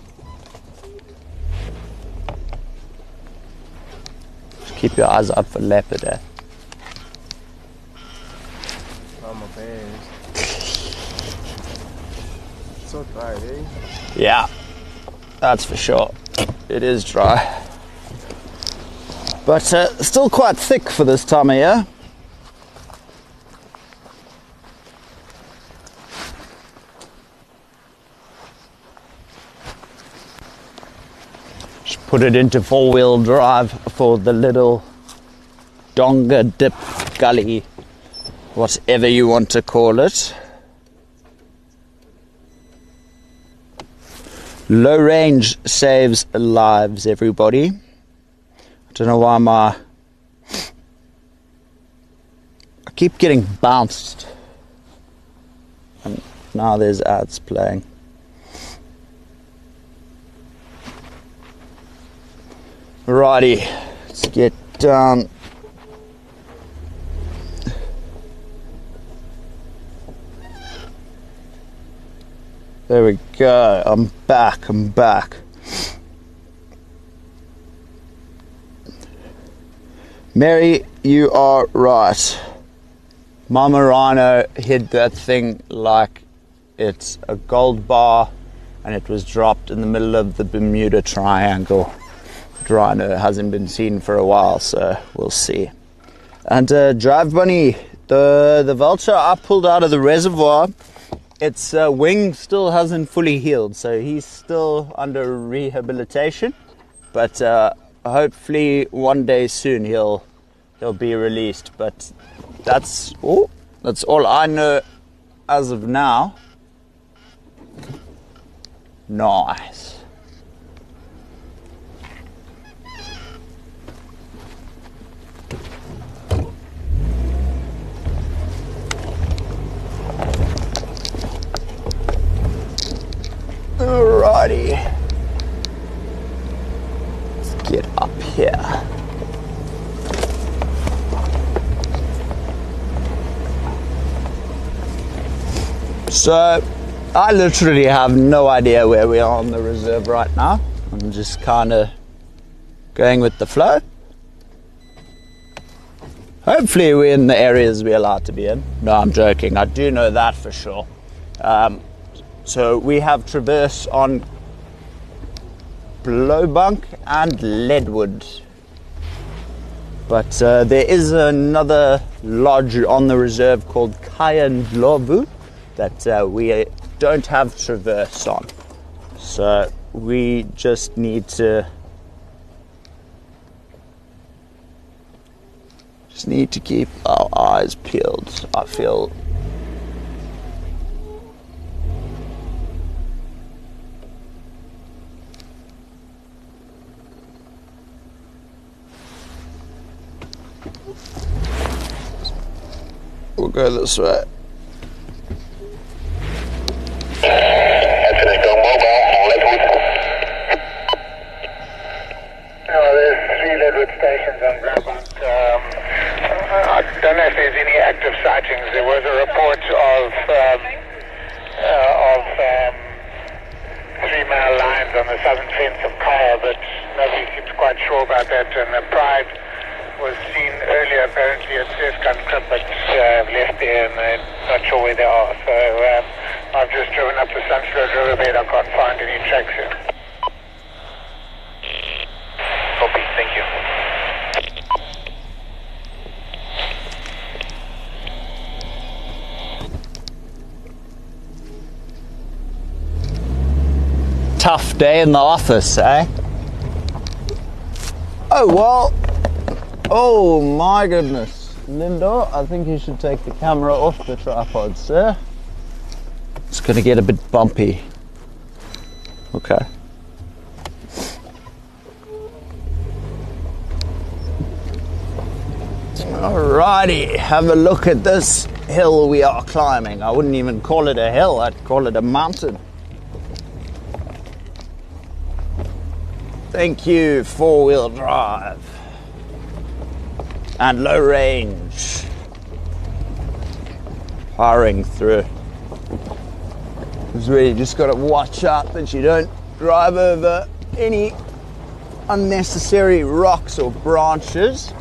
Just keep your eyes out for leopard, eh? Oh, my bad. So dry, eh? Yeah, that's for sure. It is dry. But still quite thick for this time of year. Just put it into 4-wheel drive for the little Donga Dip Gully, whatever you want to call it. Low range saves lives, everybody. I don't know why I keep getting bounced. And now there's ads playing. Righty, let's get down. There we go, I'm back. Mary, you are right. Mama Rhino hid that thing like it's a gold bar and it was dropped in the middle of the Bermuda Triangle. Rhino hasn't been seen for a while, so we'll see. And Drive Bunny, the vulture I pulled out of the reservoir, its wing still hasn't fully healed, so he's still under rehabilitation. But hopefully one day soon he'll be released. But that's all I know as of now. Nice. Alrighty, let's get up here. So, I literally have no idea where we are on the reserve right now. I'm just kind of going with the flow. Hopefully we're in the areas we're allowed to be in. No, I'm joking. I do know that for sure. So we have traverse on Blowbunk and Leadwood. But there is another lodge on the reserve called Kayandlovu that we don't have traverse on. So we just need to keep our eyes peeled, I feel. We'll go this way. There's 3 Leadwood stations on Blowbunk. I don't know if there's any active sightings. There was a report of 3-mile lines on the southern fence of Kaya, but nobody seems quite sure about that. And the Pride was seen earlier apparently at Surfgun Crib, but left there and they're not sure where they are. So I've just driven up the Sunflower Riverbed. I can't find any tracks here. Copy, thank you. Tough day in the office, eh? Oh, well. Oh my goodness. Linda, I think you should take the camera off the tripod, sir. It's going to get a bit bumpy. Okay. Alrighty, have a look at this hill we are climbing. I wouldn't even call it a hill, I'd call it a mountain. Thank you, four-wheel drive and low range. Powering through. This is where you just got to watch out that you don't drive over any unnecessary rocks or branches.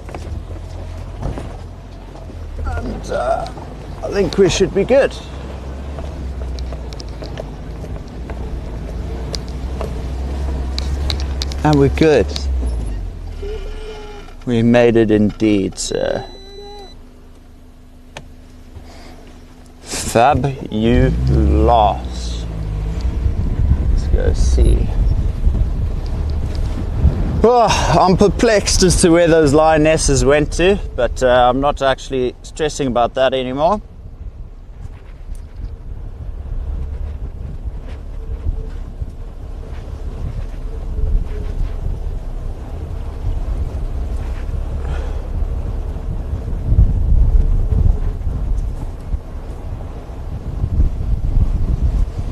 And I think we should be good. And we're good. We made it indeed, sir. Fabulous. Let's go see. Oh, I'm perplexed as to where those lionesses went to, but I'm not actually stressing about that anymore.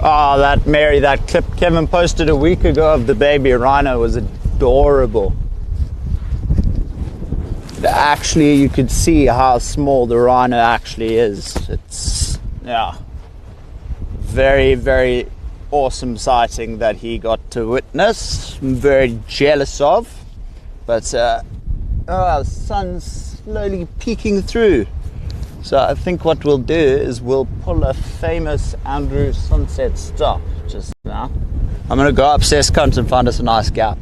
Oh, that clip Kevin posted a week ago of the baby rhino was adorable. Actually, you could see how small the rhino actually is. It's, yeah, very, very awesome sighting that he got to witness. I'm very jealous of. But, the sun's slowly peeking through. So I think what we'll do is we'll pull a famous Andrew sunset stop just now. I'm going to go up Sescunt and find us a nice gap.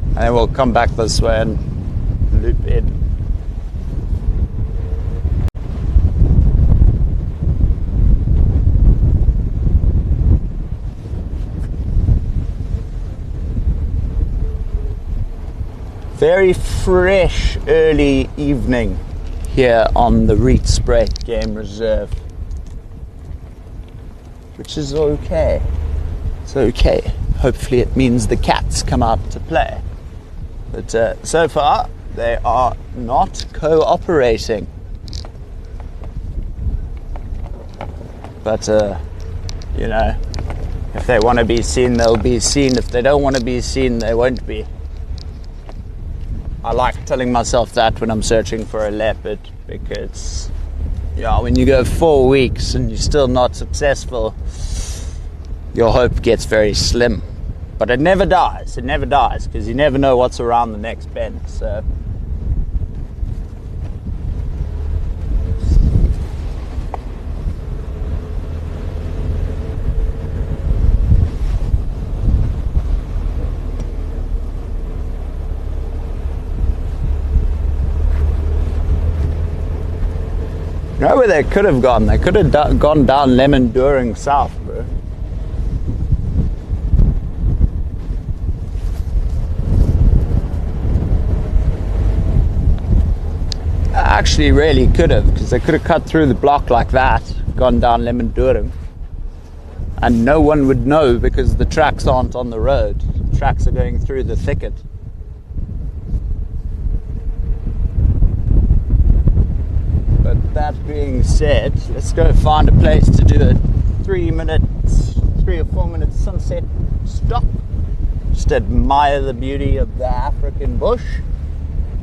And then we'll come back this way and loop in. Very fresh early evening here on the Rietspruit Game Reserve, which is okay. It's okay. Hopefully it means the cats come out to play. But so far they are not cooperating. But you know, if they want to be seen, they'll be seen. If they don't want to be seen, they won't be. I like telling myself that when I'm searching for a leopard, because yeah, when you go 4 weeks and you're still not successful, your hope gets very slim. But it never dies. It never dies, because you never know what's around the next bend. So you know where they could have gone? They could have gone down Lemon During South, bro. Actually, really could have, because they could have cut through the block like that, gone down Lemon During, and no one would know because the tracks aren't on the road. The tracks are going through the thicket. But that being said, let's go find a place to do a 3 or 4 minute sunset stop. Just admire the beauty of the African bush.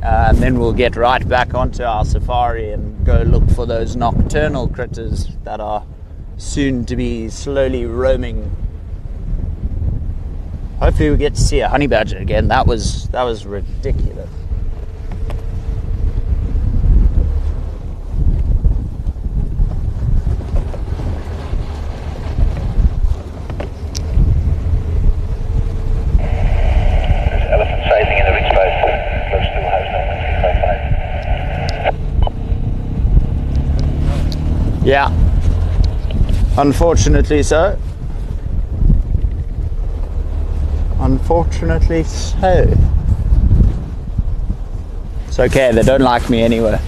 And then we'll get right back onto our safari and go look for those nocturnal critters that are soon to be slowly roaming. Hopefully we get to see a honey badger again. That was ridiculous. Yeah, unfortunately so. Unfortunately so. It's okay, they don't like me anyway.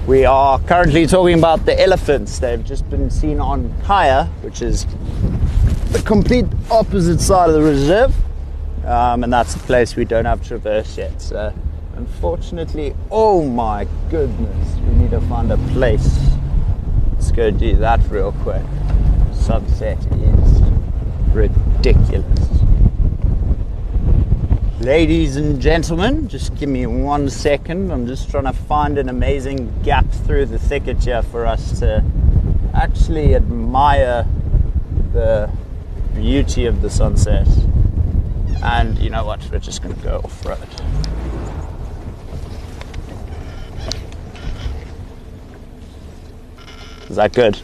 We are currently talking about the elephants. They've just been seen on Kaya, which is the complete opposite side of the reserve. and that's a place we don't have traversed yet. So unfortunately, oh my goodness, we need to find a place. Let's go do that real quick. Sunset is ridiculous. Ladies and gentlemen, just give me 1 second. I'm just trying to find an amazing gap through the thicket here for us to actually admire the beauty of the sunset. And you know what, we're just going to go off-road. Is that good?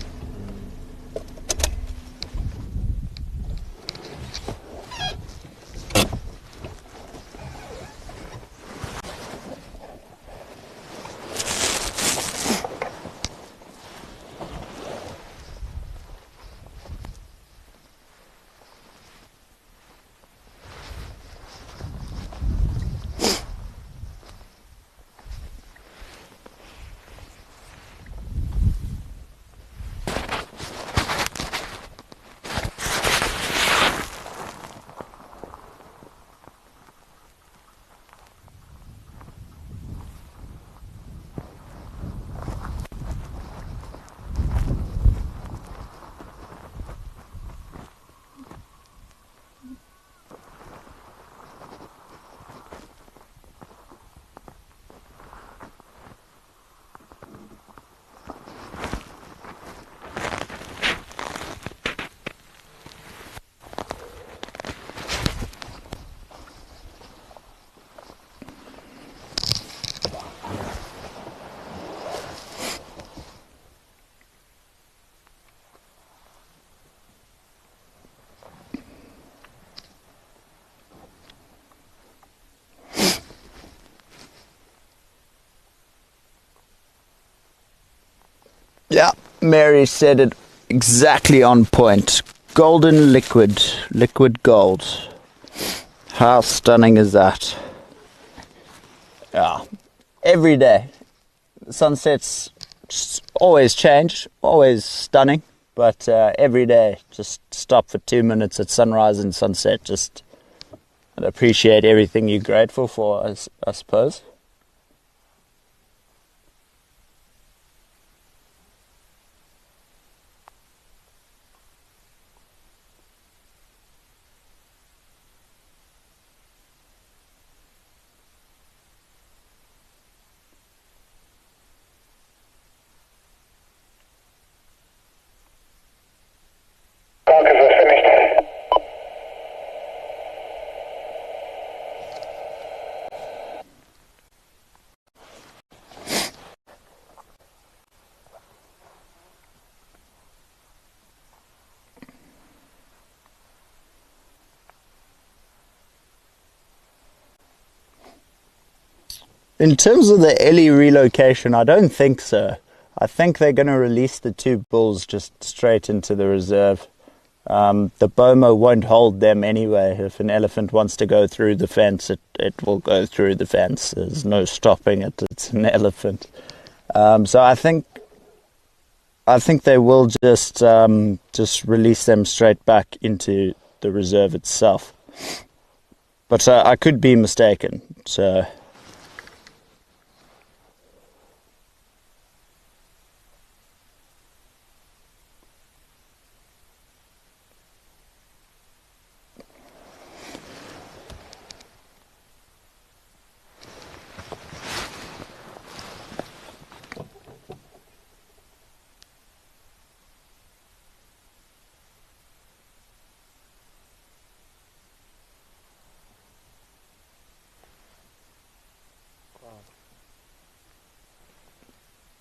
Yeah, Mary said it exactly on point. Golden liquid gold. How stunning is that? Yeah, every day. Sunsets always change, always stunning, but every day just stop for 2 minutes at sunrise and sunset, just and appreciate everything you're grateful for, I suppose. In terms of the Ellie relocation, I don't think so. I think they're going to release the 2 bulls just straight into the reserve. The boma won't hold them anyway. If an elephant wants to go through the fence, it will go through the fence. There's no stopping it. It's an elephant. So I think they will just release them straight back into the reserve itself. But I could be mistaken. So.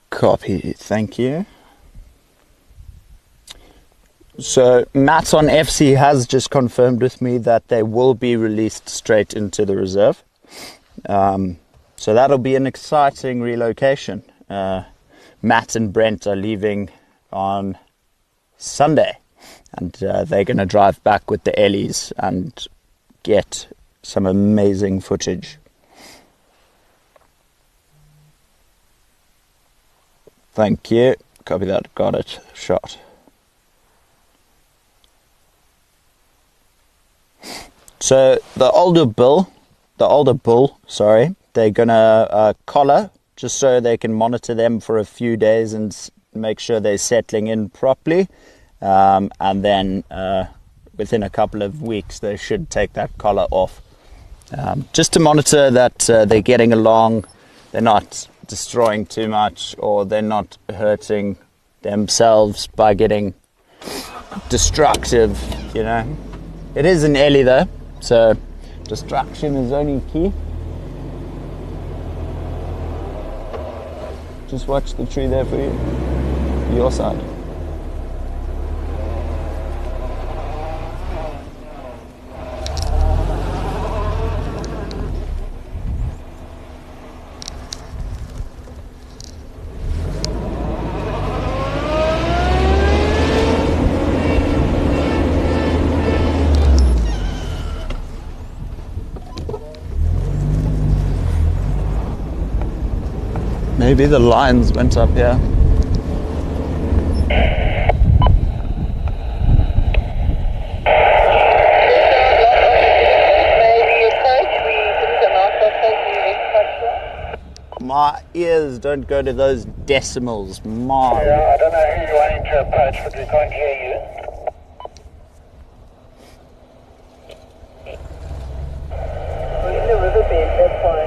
Copy, thank you. So Matt on FC has just confirmed with me that they will be released straight into the reserve. So that'll be an exciting relocation. Matt and Brent are leaving on Sunday, and they're going to drive back with the Ellies and get some amazing footage. Thank you. Copy that. Got it. Shot. So the older bull, sorry, they're gonna collar just so they can monitor them for a few days and make sure they're settling in properly. And then within a couple of weeks, they should take that collar off. Just to monitor that they're getting along, they're not destroying too much, or they're not hurting themselves by getting destructive, you know. It is an ellie though, so destruction is only key. Just watch the tree there for you, your side. Maybe the lines went up here. My ears don't go to those decimals, Mom. Yeah, I don't know who you're wanting to approach, but we can't hear you. We're in the riverbed, that's fine.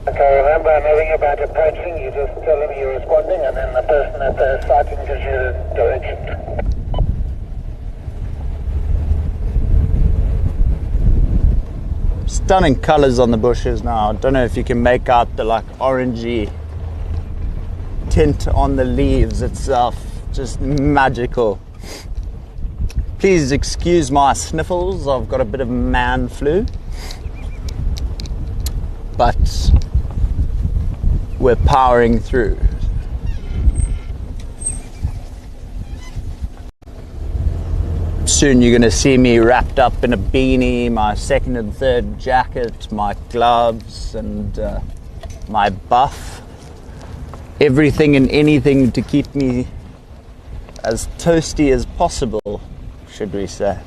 Okay, remember, nothing about approaching, you just tell them you're responding, and then the person at the sighting gives you the direction. Stunning colours on the bushes now. I don't know if you can make out the like orangey tint on the leaves itself. Just magical. Please excuse my sniffles. I've got a bit of man flu. But we're powering through. Soon you're going to see me wrapped up in a beanie, my second and third jacket, my gloves, and my buff. Everything and anything to keep me as toasty as possible, should we say.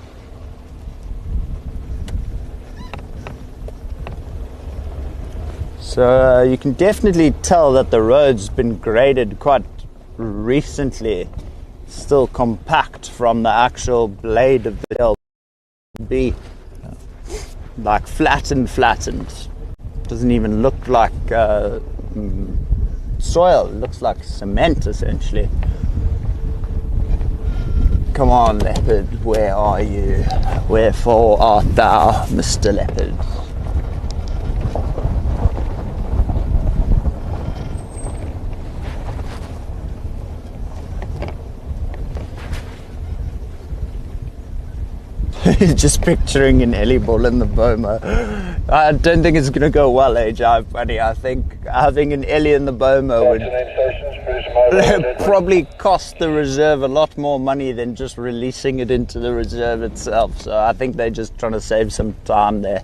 So you can definitely tell that the road's been graded quite recently. Still compact from the actual blade of the LB. Like flattened. Doesn't even look like soil. It looks like cement essentially. Come on, leopard, where are you? Wherefore art thou, Mr. Leopard? Just picturing an ellie bull in the boma. I don't think it's going to go well, AJ. Funny, I think having an ellie in the boma would probably cost the reserve a lot more money than just releasing it into the reserve itself. So I think they're just trying to save some time there.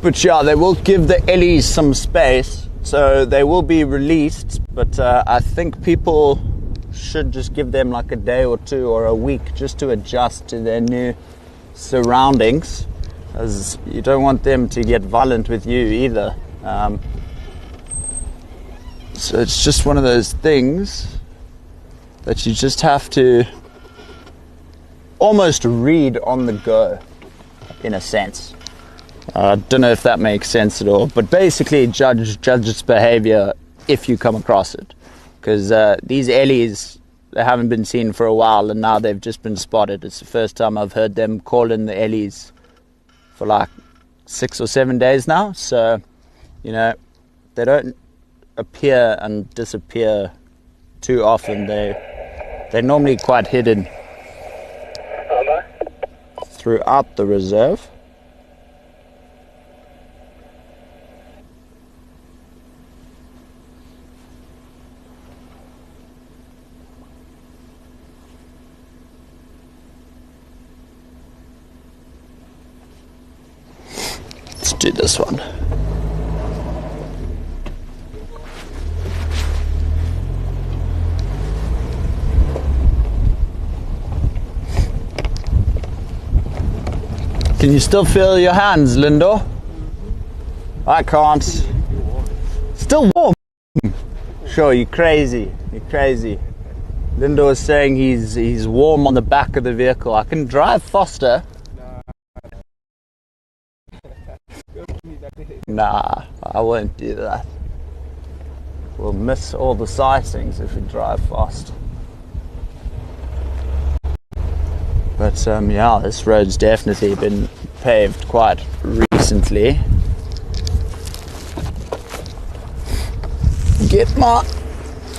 But yeah, they will give the ellies some space, so they will be released, but I think people should just give them like a day or two or a week just to adjust to their new surroundings, as you don't want them to get violent with you either. So it's just one of those things that you just have to almost read on the go, in a sense. I don't know if that makes sense at all, but basically judge its behavior if you come across it, because these ellies, they haven't been seen for a while, and now they've just been spotted. It's the first time I've heard them call in the ellies for like 6 or 7 days now. So, you know, they don't appear and disappear too often. They're normally quite hidden throughout the reserve. do this one. Can you still feel your hands, Lindo? I can't. Still warm. Sure, you're crazy. You're crazy. Lindo was saying he's warm on the back of the vehicle. I can drive faster. Nah, I won't do that. We'll miss all the sightings if we drive fast. But yeah, this road's definitely been paved quite recently. Get my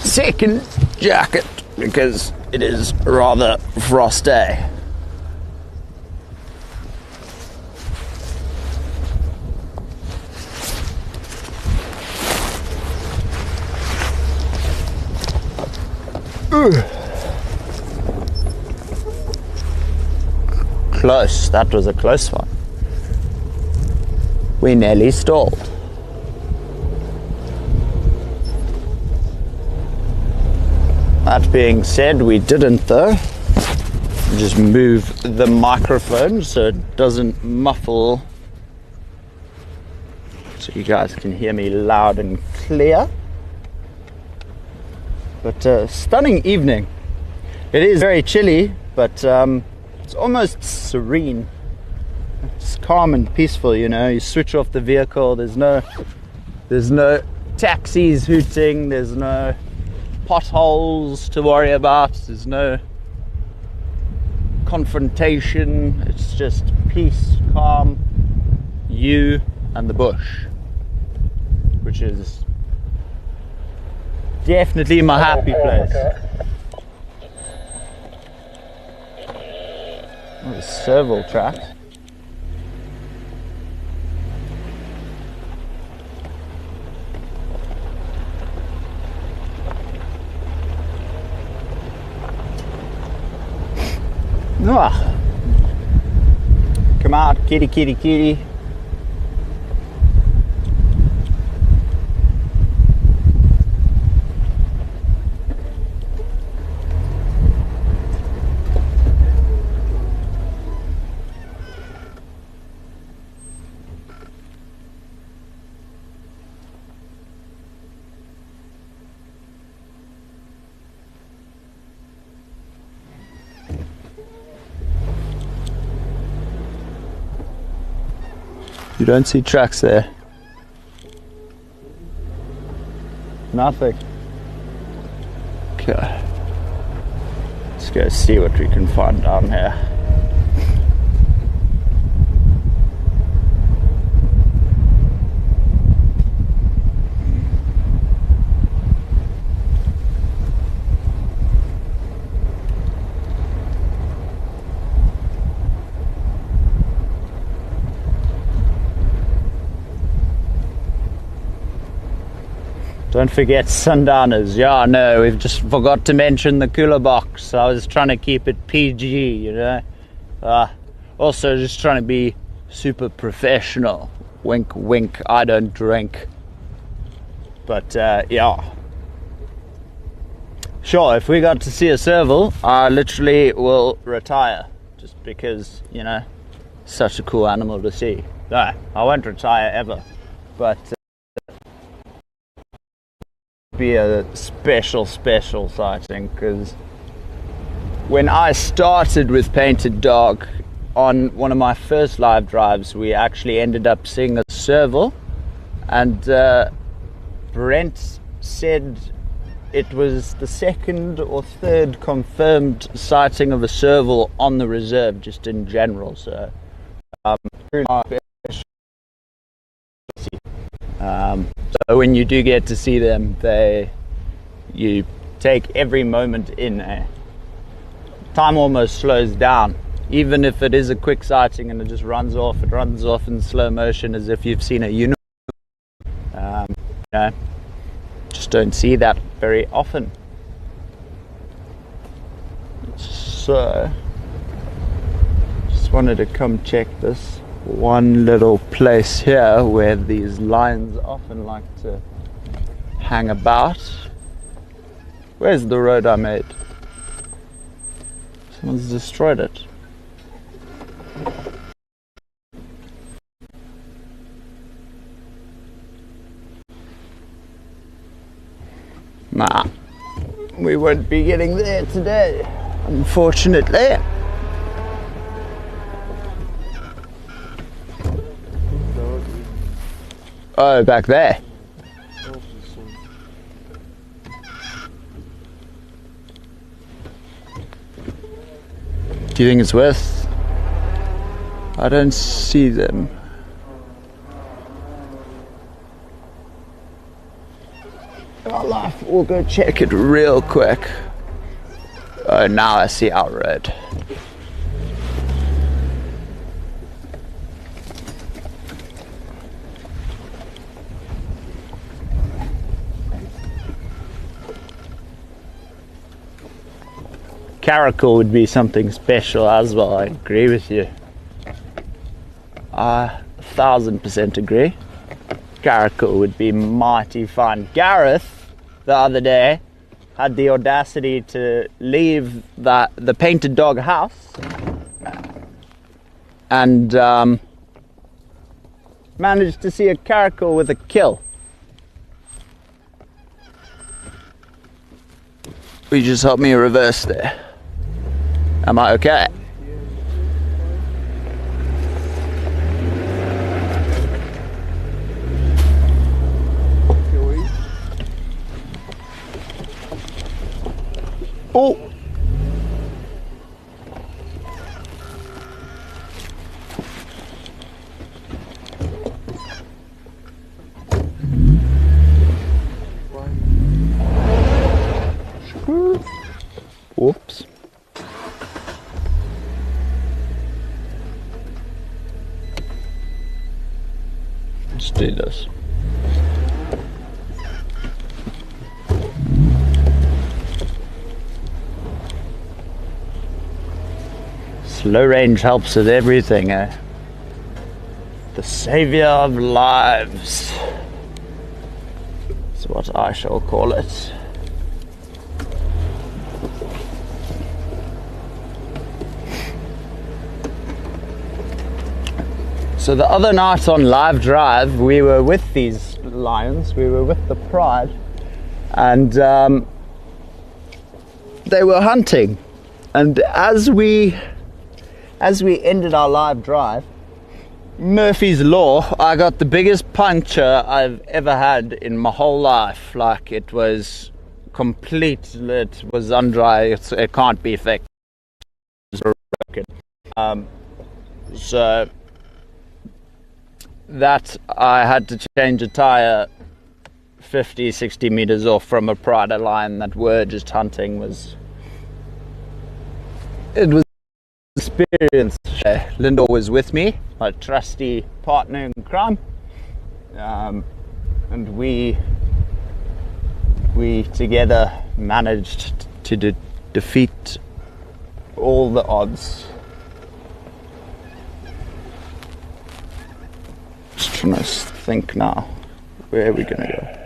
second jacket because it is rather frosty. Close, that was a close one. We nearly stalled. That being said, we didn't though. Just move the microphone so it doesn't muffle, so you guys can hear me loud and clear. But stunning evening. It is very chilly, but it's almost serene. It's calm and peaceful, you know. You switch off the vehicle, there's no taxis hooting, there's no potholes to worry about, there's no confrontation. It's just peace, calm, you and the bush, which is definitely my happy place. Oh, there's several tracks. Ah. Come out, kitty, kitty, kitty. You don't see tracks there. Nothing. Okay. Let's go see what we can find down here. Don't forget sundowners. Yeah, no, we've just forgot to mention the cooler box. I was trying to keep it PG, you know. Also just trying to be super professional. Wink, wink, I don't drink. But yeah. Sure, if we got to see a serval, I literally will retire. Just because, you know, such a cool animal to see. No, I won't retire ever. But be a special sighting, because when I started with Painted Dog on one of my first live drives, we actually ended up seeing a serval, and Brent said it was the second or third confirmed sighting of a serval on the reserve, just in general. So so when you do get to see them, you take every moment in. Time almost slows down. Even if it is a quick sighting and it just runs off, it runs off in slow motion as if you've seen a unicorn. You know, just don't see that very often. So, just wanted to come check this. one little place here where these lions often like to hang about. Where's the road I made? Someone's destroyed it. Nah, we won't be getting there today, unfortunately. Oh, back there. Do you think it's worth? I don't see them. Our life, we'll go check it real quick. Oh, now I see our road. Caracal would be something special as well, I agree with you. I 1000% agree. Caracal would be mighty fun. Gareth, the other day, had the audacity to leave the painted dog house and managed to see a caracal with a kill. Will you just help me reverse there? Am I okay? Oh! Whoops. Let's do this. Slow range helps with everything, eh? The savior of lives is what I shall call it. So the other night on Live Drive, we were with these lions, we were with the Pride, and they were hunting. And as we ended our live drive, Murphy's Law, I got the biggest puncture I've ever had in my whole life. Like, it was complete, it was undry, it can't be fixed. It was broken. So that I had to change a tire 50-60 meters off from a Pride lion that were just hunting. It was experience. Linda was with me, my trusty partner in crime, and we together managed to defeat all the odds. Just trying to think now, where are we gonna go?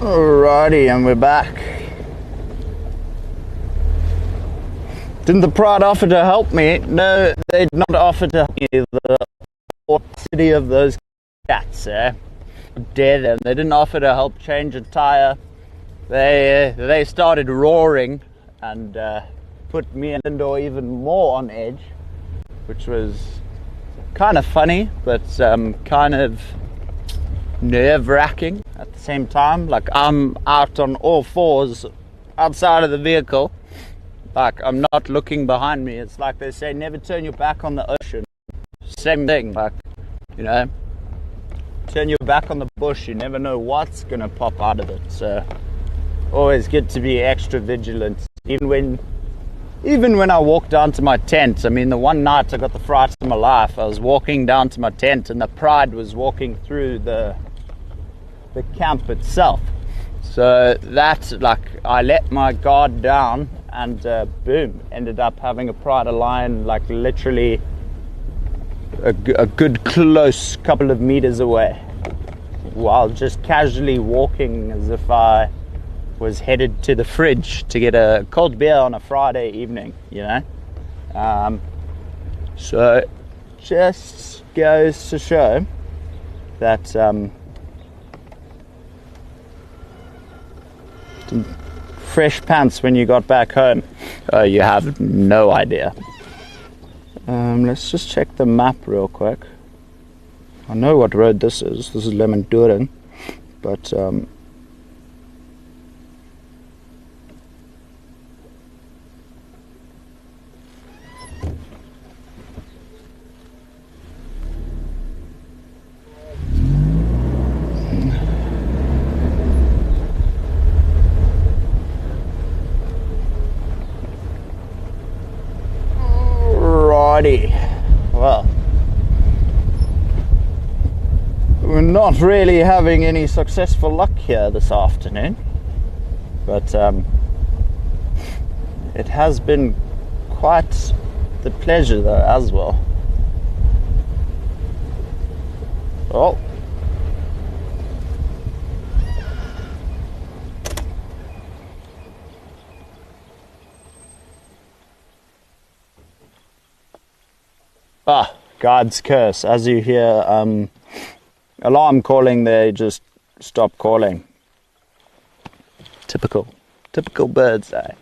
Alrighty, and we're back. Didn't the Pride offer to help me? No, they did not offer to help me. The audacity of those cats, eh? How dare them. They didn't offer to help change a tire. They started roaring and put me and Linda even more on edge, which was kind of funny, but kind of nerve-wracking at the same time. Like, I'm out on all fours outside of the vehicle. Like, I'm not looking behind me. It's like they say, never turn your back on the ocean. Same thing, like, you know. turn your back on the bush, you never know what's gonna pop out of it. So always good to be extra vigilant, even when I walk down to my tent. I mean, the one night I got the fright of my life. I was walking down to my tent and the pride was walking through the camp itself. So that, like, I let my guard down and boom, ended up having a pride of lion, like literally a good close couple of meters away, while just casually walking as if I was headed to the fridge to get a cold beer on a Friday evening, you know. So just goes to show that fresh pants when you got back home, you have no idea. Let's just check the map real quick. I know what road this is. This is Lemmendoring, but well, we're not really having any successful luck here this afternoon, but it has been quite the pleasure though as well. Oh, God's curse. As you hear alarm calling, they just stop calling. Typical birds, eh?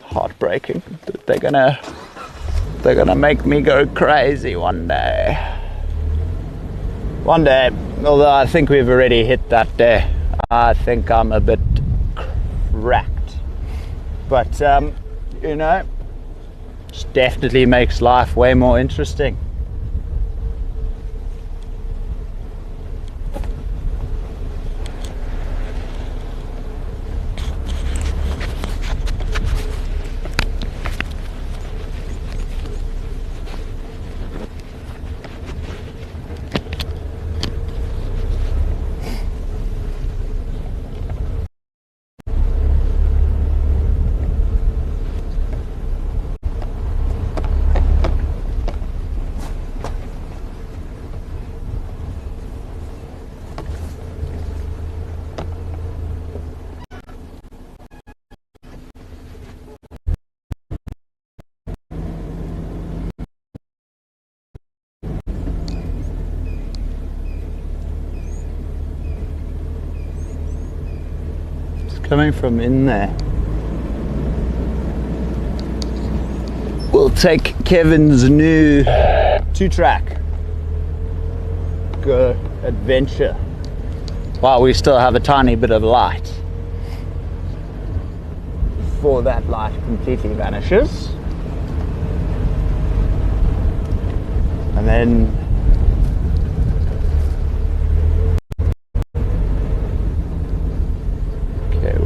Heartbreaking. They're gonna make me go crazy one day. One day, although I think we've already hit that day. I think I'm a bit cracked. But you know, just definitely makes life way more interesting. Coming from in there. We'll take Kevin's new 2-track Go Adventure while we still have a tiny bit of light before that light completely vanishes. And then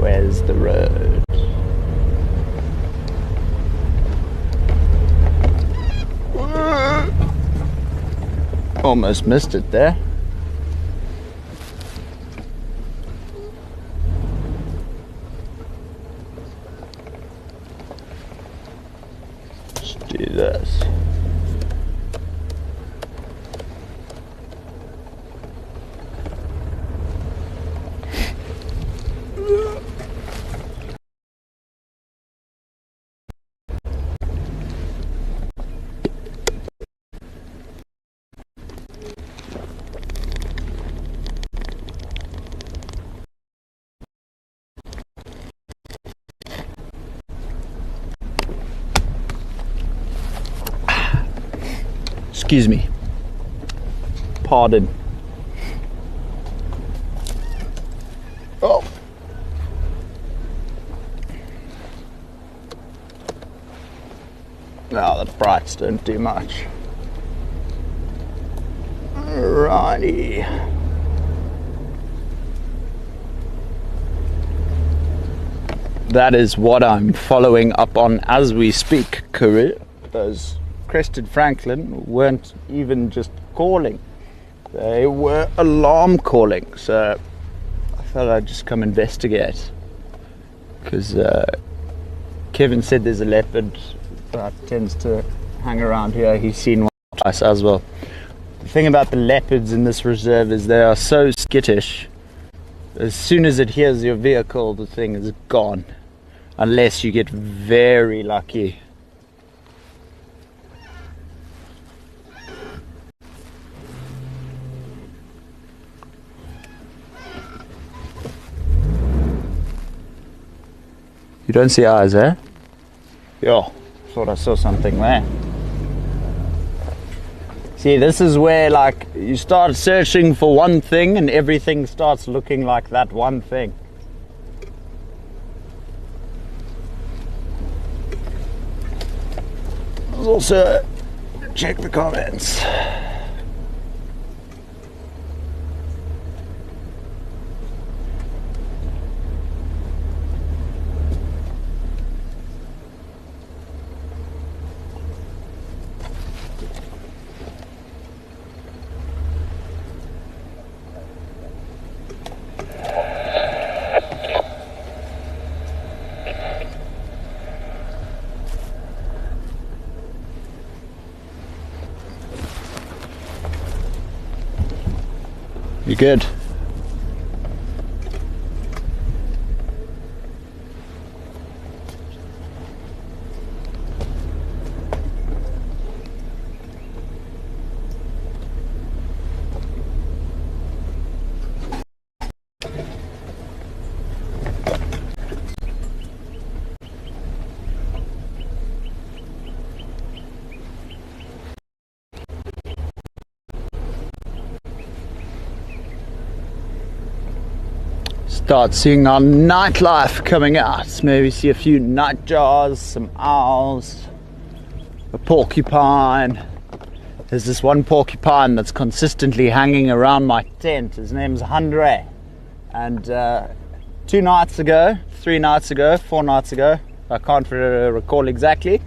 where's the road? Almost missed it there. Let's do this. Excuse me. Pardon. Oh. No, the brights don't do much. Alrighty. that is what I'm following up on as we speak, Kuru. Those crested francolin weren't even just calling. They were alarm calling. So I thought I'd just come investigate. Because Kevin said there's a leopard that tends to hang around here. He's seen one twice as well. The thing about the leopards in this reserve is they are so skittish. As soon as it hears your vehicle, the thing is gone. Unless you get very lucky. You don't see eyes, eh? Yo, thought I saw something there. See, this is where like you start searching for one thing and everything starts looking like that one thing. Let's also check the comments. You good? Start seeing our nightlife coming out. Maybe see a few nightjars, some owls, a porcupine. There's this one porcupine that's consistently hanging around my tent. His name's Andre. And 2 nights ago, 3 nights ago, 4 nights ago, I can't recall exactly,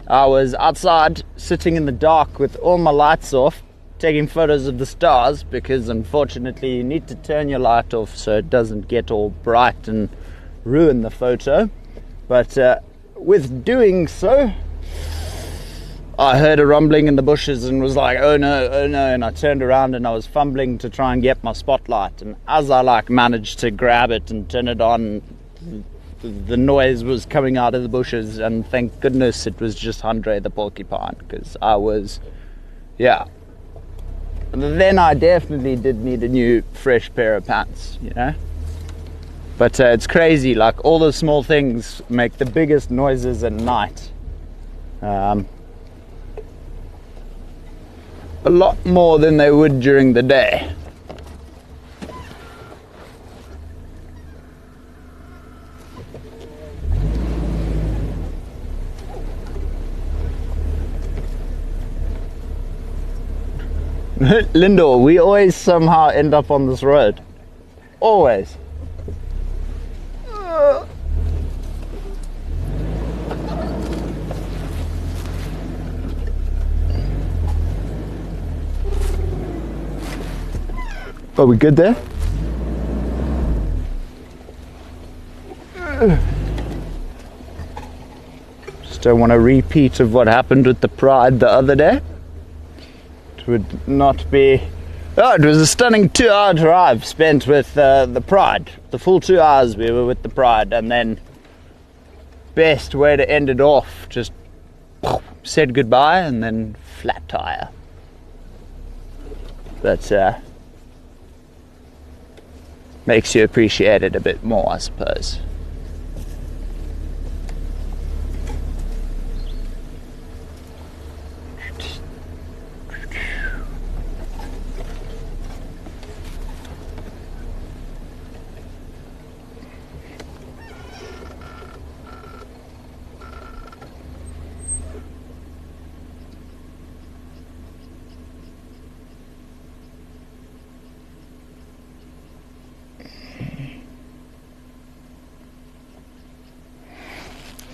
I was outside sitting in the dark with all my lights off, taking photos of the stars, because unfortunately you need to turn your light off so it doesn't get all bright and ruin the photo. But with doing so, I heard a rumbling in the bushes and was like, oh no, and I turned around and I was fumbling to try and get my spotlight, and as I managed to grab it and turn it on, the noise was coming out of the bushes, and thank goodness it was just Andre the porcupine, because I was, yeah. Then I definitely did need a new fresh pair of pants, you know. But it's crazy, like all the small things make the biggest noises at night. A lot more than they would during the day. Lindor, we always somehow end up on this road. Always. Are we good there? Just don't want a repeat of what happened with the Pride the other day. It would not be... Oh, it was a stunning 2-hour drive spent with the Pride. The full 2 hours we were with the Pride, and then best way to end it off, just said goodbye and then flat tire. But makes you appreciate it a bit more, I suppose.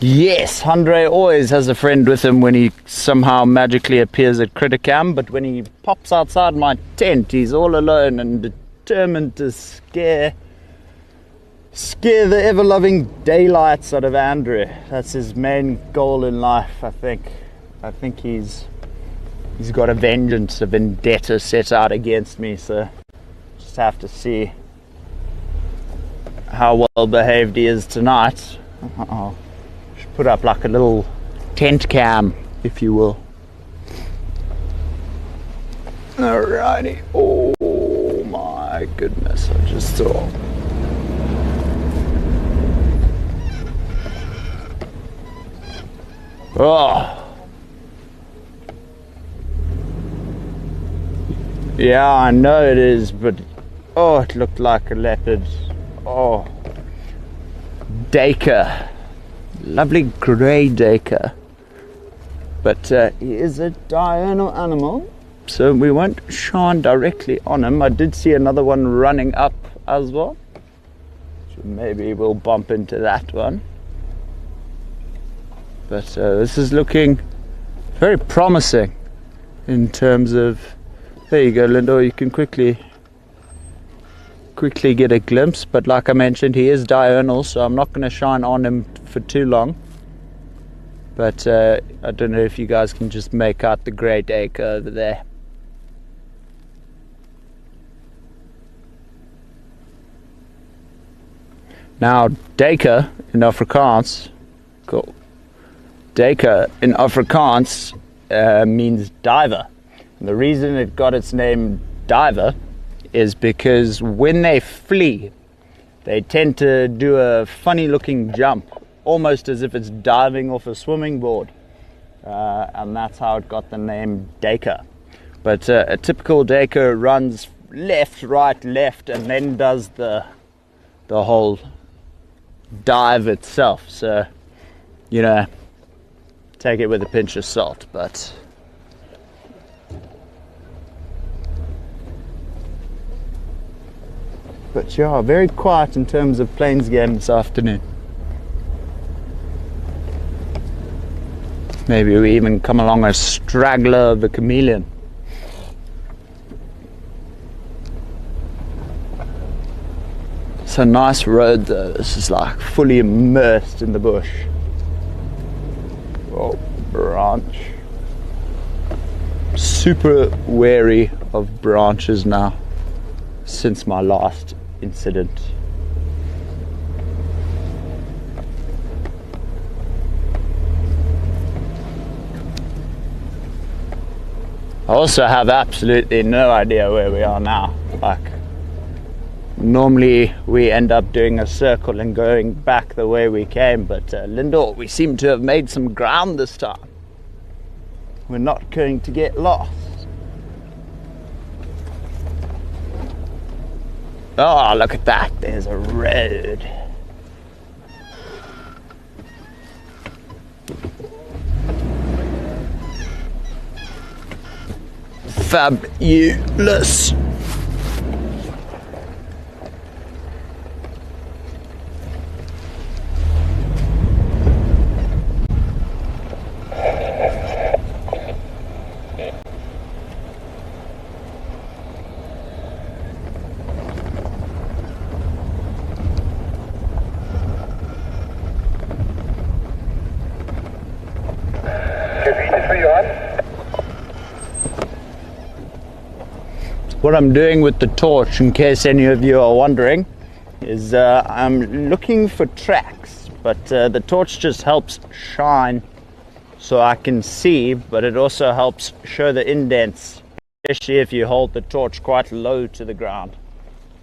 Yes, Andre always has a friend with him when he somehow magically appears at Critter Cam, but when he pops outside my tent, he's all alone and determined to scare the ever-loving daylights out of Andrew. That's his main goal in life, I think. I think he's got a vengeance, a vendetta set out against me, so just have to see how well behaved he is tonight. Should put up like a little tent cam, if you will. Alrighty. Oh my goodness, I just saw. Oh. Yeah, I know it is, but oh, it looked like a leopard. Oh, Dacre, lovely grey Dacre, but he is a diurnal animal, so we won't shine directly on him. I did see another one running up as well, so maybe we'll bump into that one. But this is looking very promising in terms of. There you go, Lindo. You can quickly get a glimpse, but like I mentioned, he is diurnal, so I'm not going to shine on him for too long. But I don't know if you guys can just make out the great acre over there. Now, Dacre in Afrikaans, cool. Dacre in Afrikaans means diver. And the reason it got its name diver is because when they flee, they tend to do a funny looking jump, almost as if it's diving off a swimming board. And that's how it got the name Dacre. But a typical Dacre runs left, right, left, and then does the whole dive itself. So, you know, take it with a pinch of salt, but yeah, very quiet in terms of plains game this afternoon. Maybe we even come along a straggler of a chameleon. It's a nice road though. This is like fully immersed in the bush. Oh, branch. Super wary of branches now since my last incident. I also have absolutely no idea where we are now. Like, normally we end up doing a circle and going back the way we came, but Lindor, we seem to have made some ground this time. We're not going to get lost. Oh, look at that, there's a road. Fabulous. What I'm doing with the torch, in case any of you are wondering, is I'm looking for tracks, but the torch just helps shine so I can see, but it also helps show the indents, especially if you hold the torch quite low to the ground,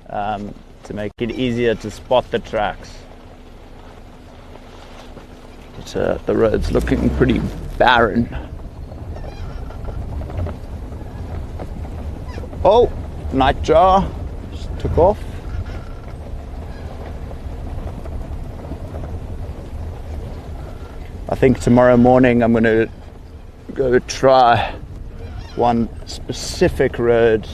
to make it easier to spot the tracks. But the road's looking pretty barren. Oh, nightjar just took off. I think tomorrow morning I'm going to go try one specific road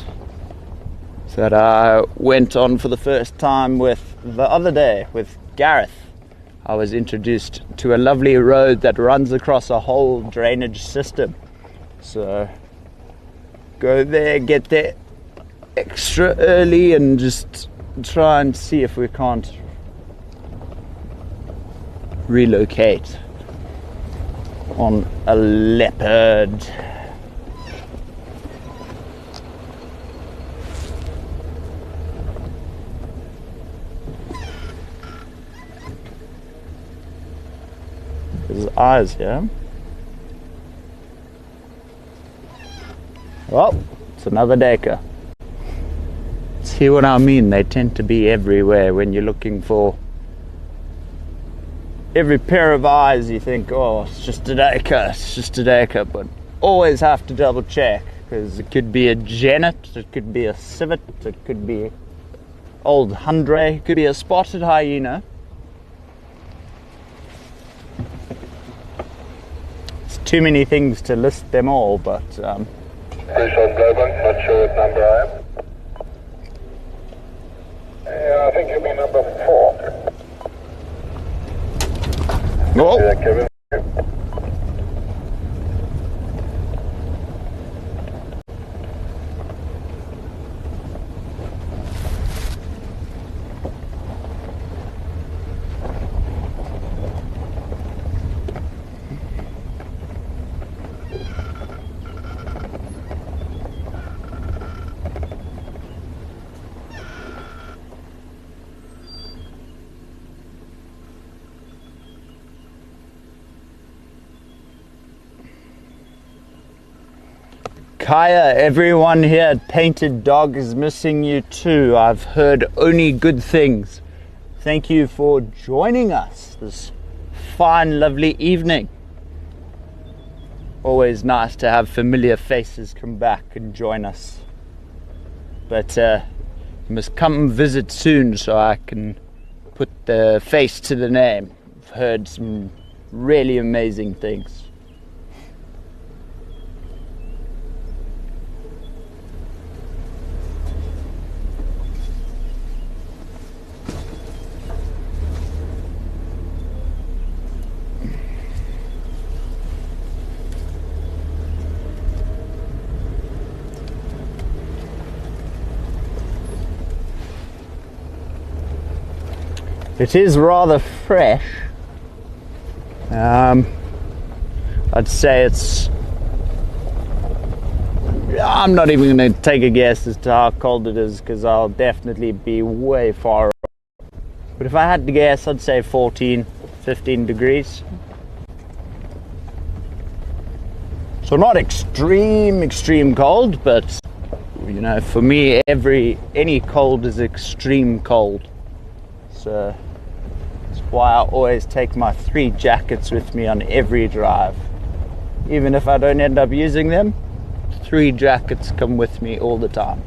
that I went on for the first time with the other day with Gareth. I was introduced to a lovely road that runs across a whole drainage system. So go there, get there extra early and just try and see if we can't relocate on a leopard. His eyes here. Oh, it's another Dacre. See what I mean? They tend to be everywhere when you're looking for every pair of eyes. You think, oh, it's just a Dacre, it's just a Dacre, but always have to double check because it could be a genet, it could be a civet, it could be old hundre, it could be a spotted hyena. It's too many things to list them all, but Not sure what number I am. Yeah, I think you'll be number 4. oh, Yeah, Kevin. Kaya, everyone here at Painted Dog is missing you too. I've heard only good things. Thank you for joining us this fine, lovely evening. Always nice to have familiar faces come back and join us. But you must come and visit soon so I can put the face to the name. I've heard some really amazing things. It is rather fresh. I'd say it's... I'm not even going to take a guess as to how cold it is because I'll definitely be way far off. But if I had to guess, I'd say 14, 15 degrees. So not extreme cold, but you know, for me, any cold is extreme cold. So that's why I always take my 3 jackets with me on every drive. Even if I don't end up using them, 3 jackets come with me all the time.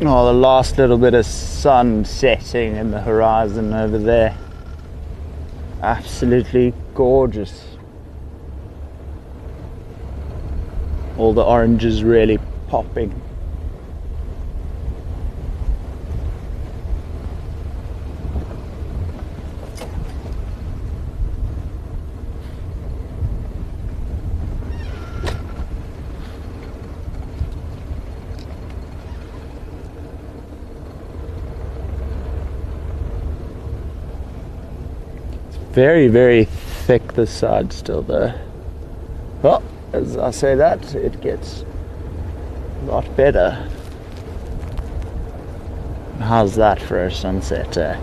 Oh, the last little bit of sun setting in the horizon over there. Absolutely gorgeous. All the oranges really popping. Very, very thick this side still though. Well, as I say that, it gets a lot better. How's that for a sunset, eh?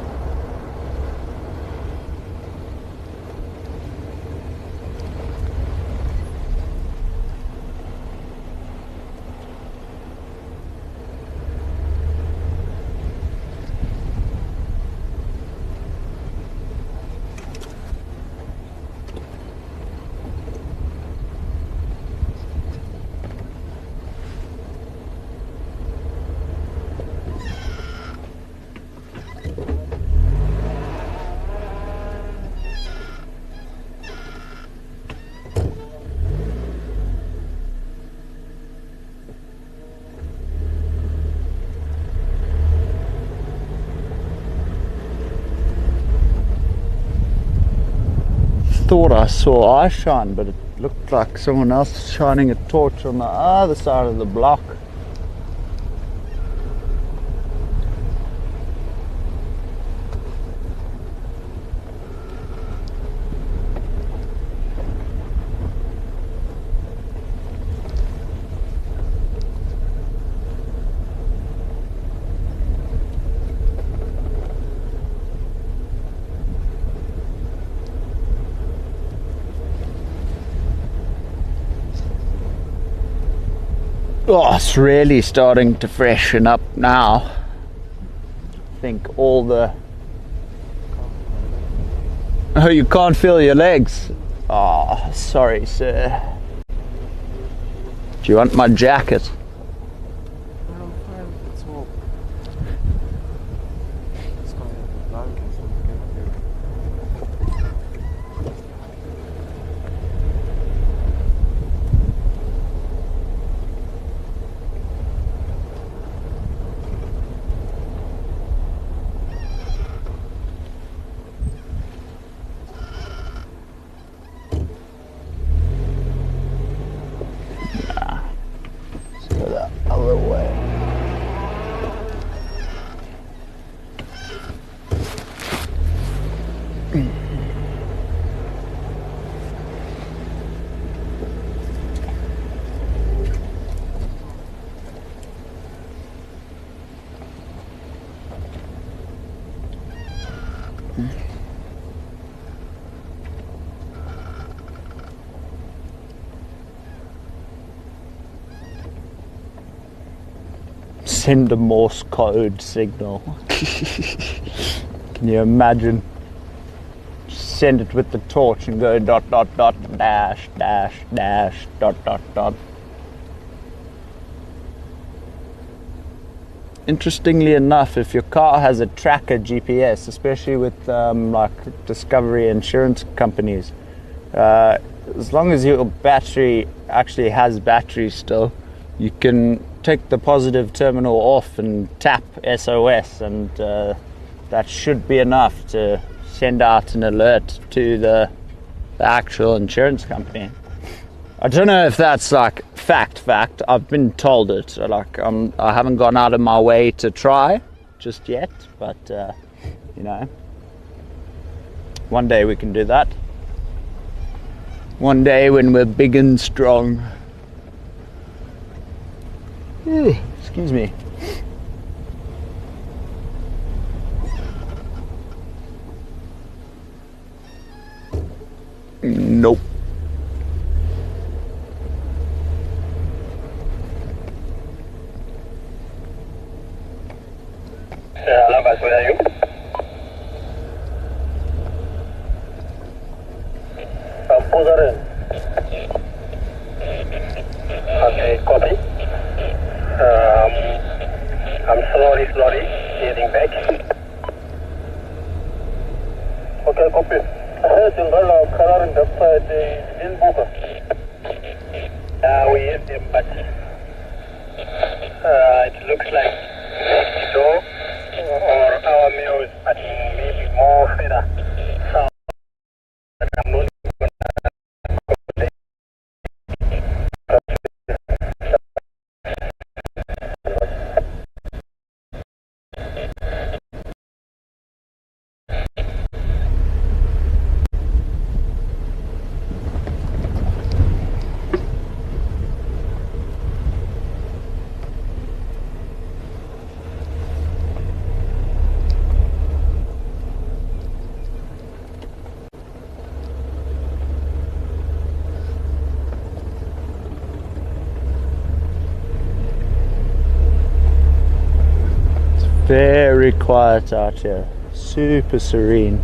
Thought I saw eye shine, but it looked like someone else shining a torch on the other side of the block. Oh, it's really starting to freshen up now. I think all the... Oh, you can't feel your legs? Oh, sorry, sir. Do you want my jacket? Send a Morse code signal. Can you imagine? Send it with the torch and go dot dot dot dash dash dash dot dot dot. Interestingly enough, if your car has a tracker GPS, especially with like Discovery insurance companies, as long as your battery actually has battery still, you can take the positive terminal off and tap SOS, and that should be enough to send out an alert to the actual insurance company. I don't know if that's like fact. I've been told it. Like I haven't gone out of my way to try just yet, but you know, one day we can do that. One day when we're big and strong. Ooh, excuse me. Nope. Numbers, where are you? Puzaren. Okay, copy. I'm slowly, heading back. Okay, copy. Tingala coloring the side Limpopo. We hit them, but it looks like next door or our meals, but maybe more further south. I'm not very quiet out here, super serene,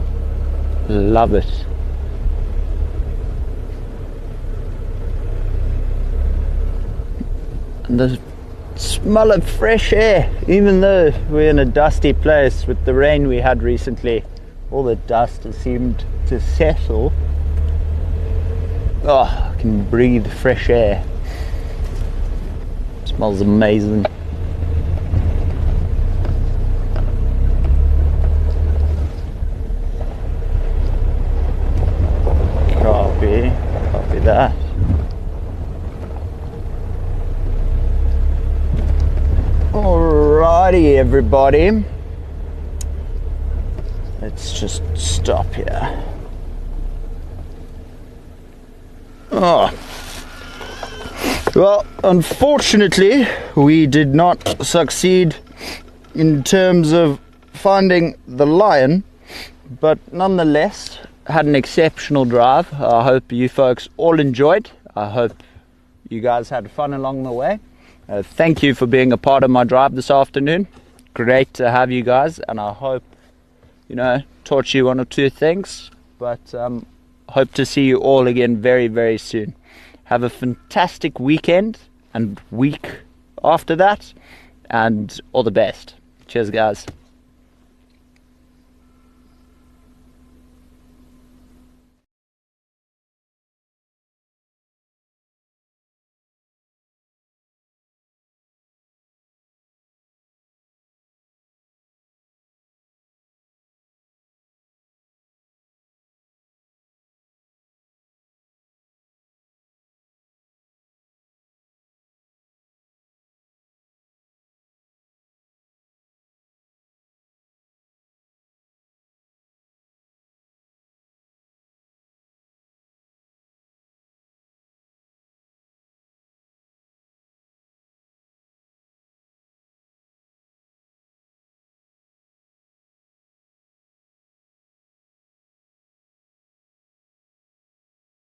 love it. And the smell of fresh air, even though we're in a dusty place with the rain we had recently, all the dust has seemed to settle. Oh, I can breathe fresh air. It smells amazing. Copy that. Alrighty, everybody. Let's just stop here. Oh. Well, unfortunately, we did not succeed in terms of finding the lion, but nonetheless, had an exceptional drive. I hope you folks all enjoyed. I hope you guys had fun along the way. Thank you for being a part of my drive this afternoon. Great to have you guys, and I hope, taught you one or two things, but hope to see you all again very, very soon. Have a fantastic weekend and week after that, and all the best. Cheers, guys.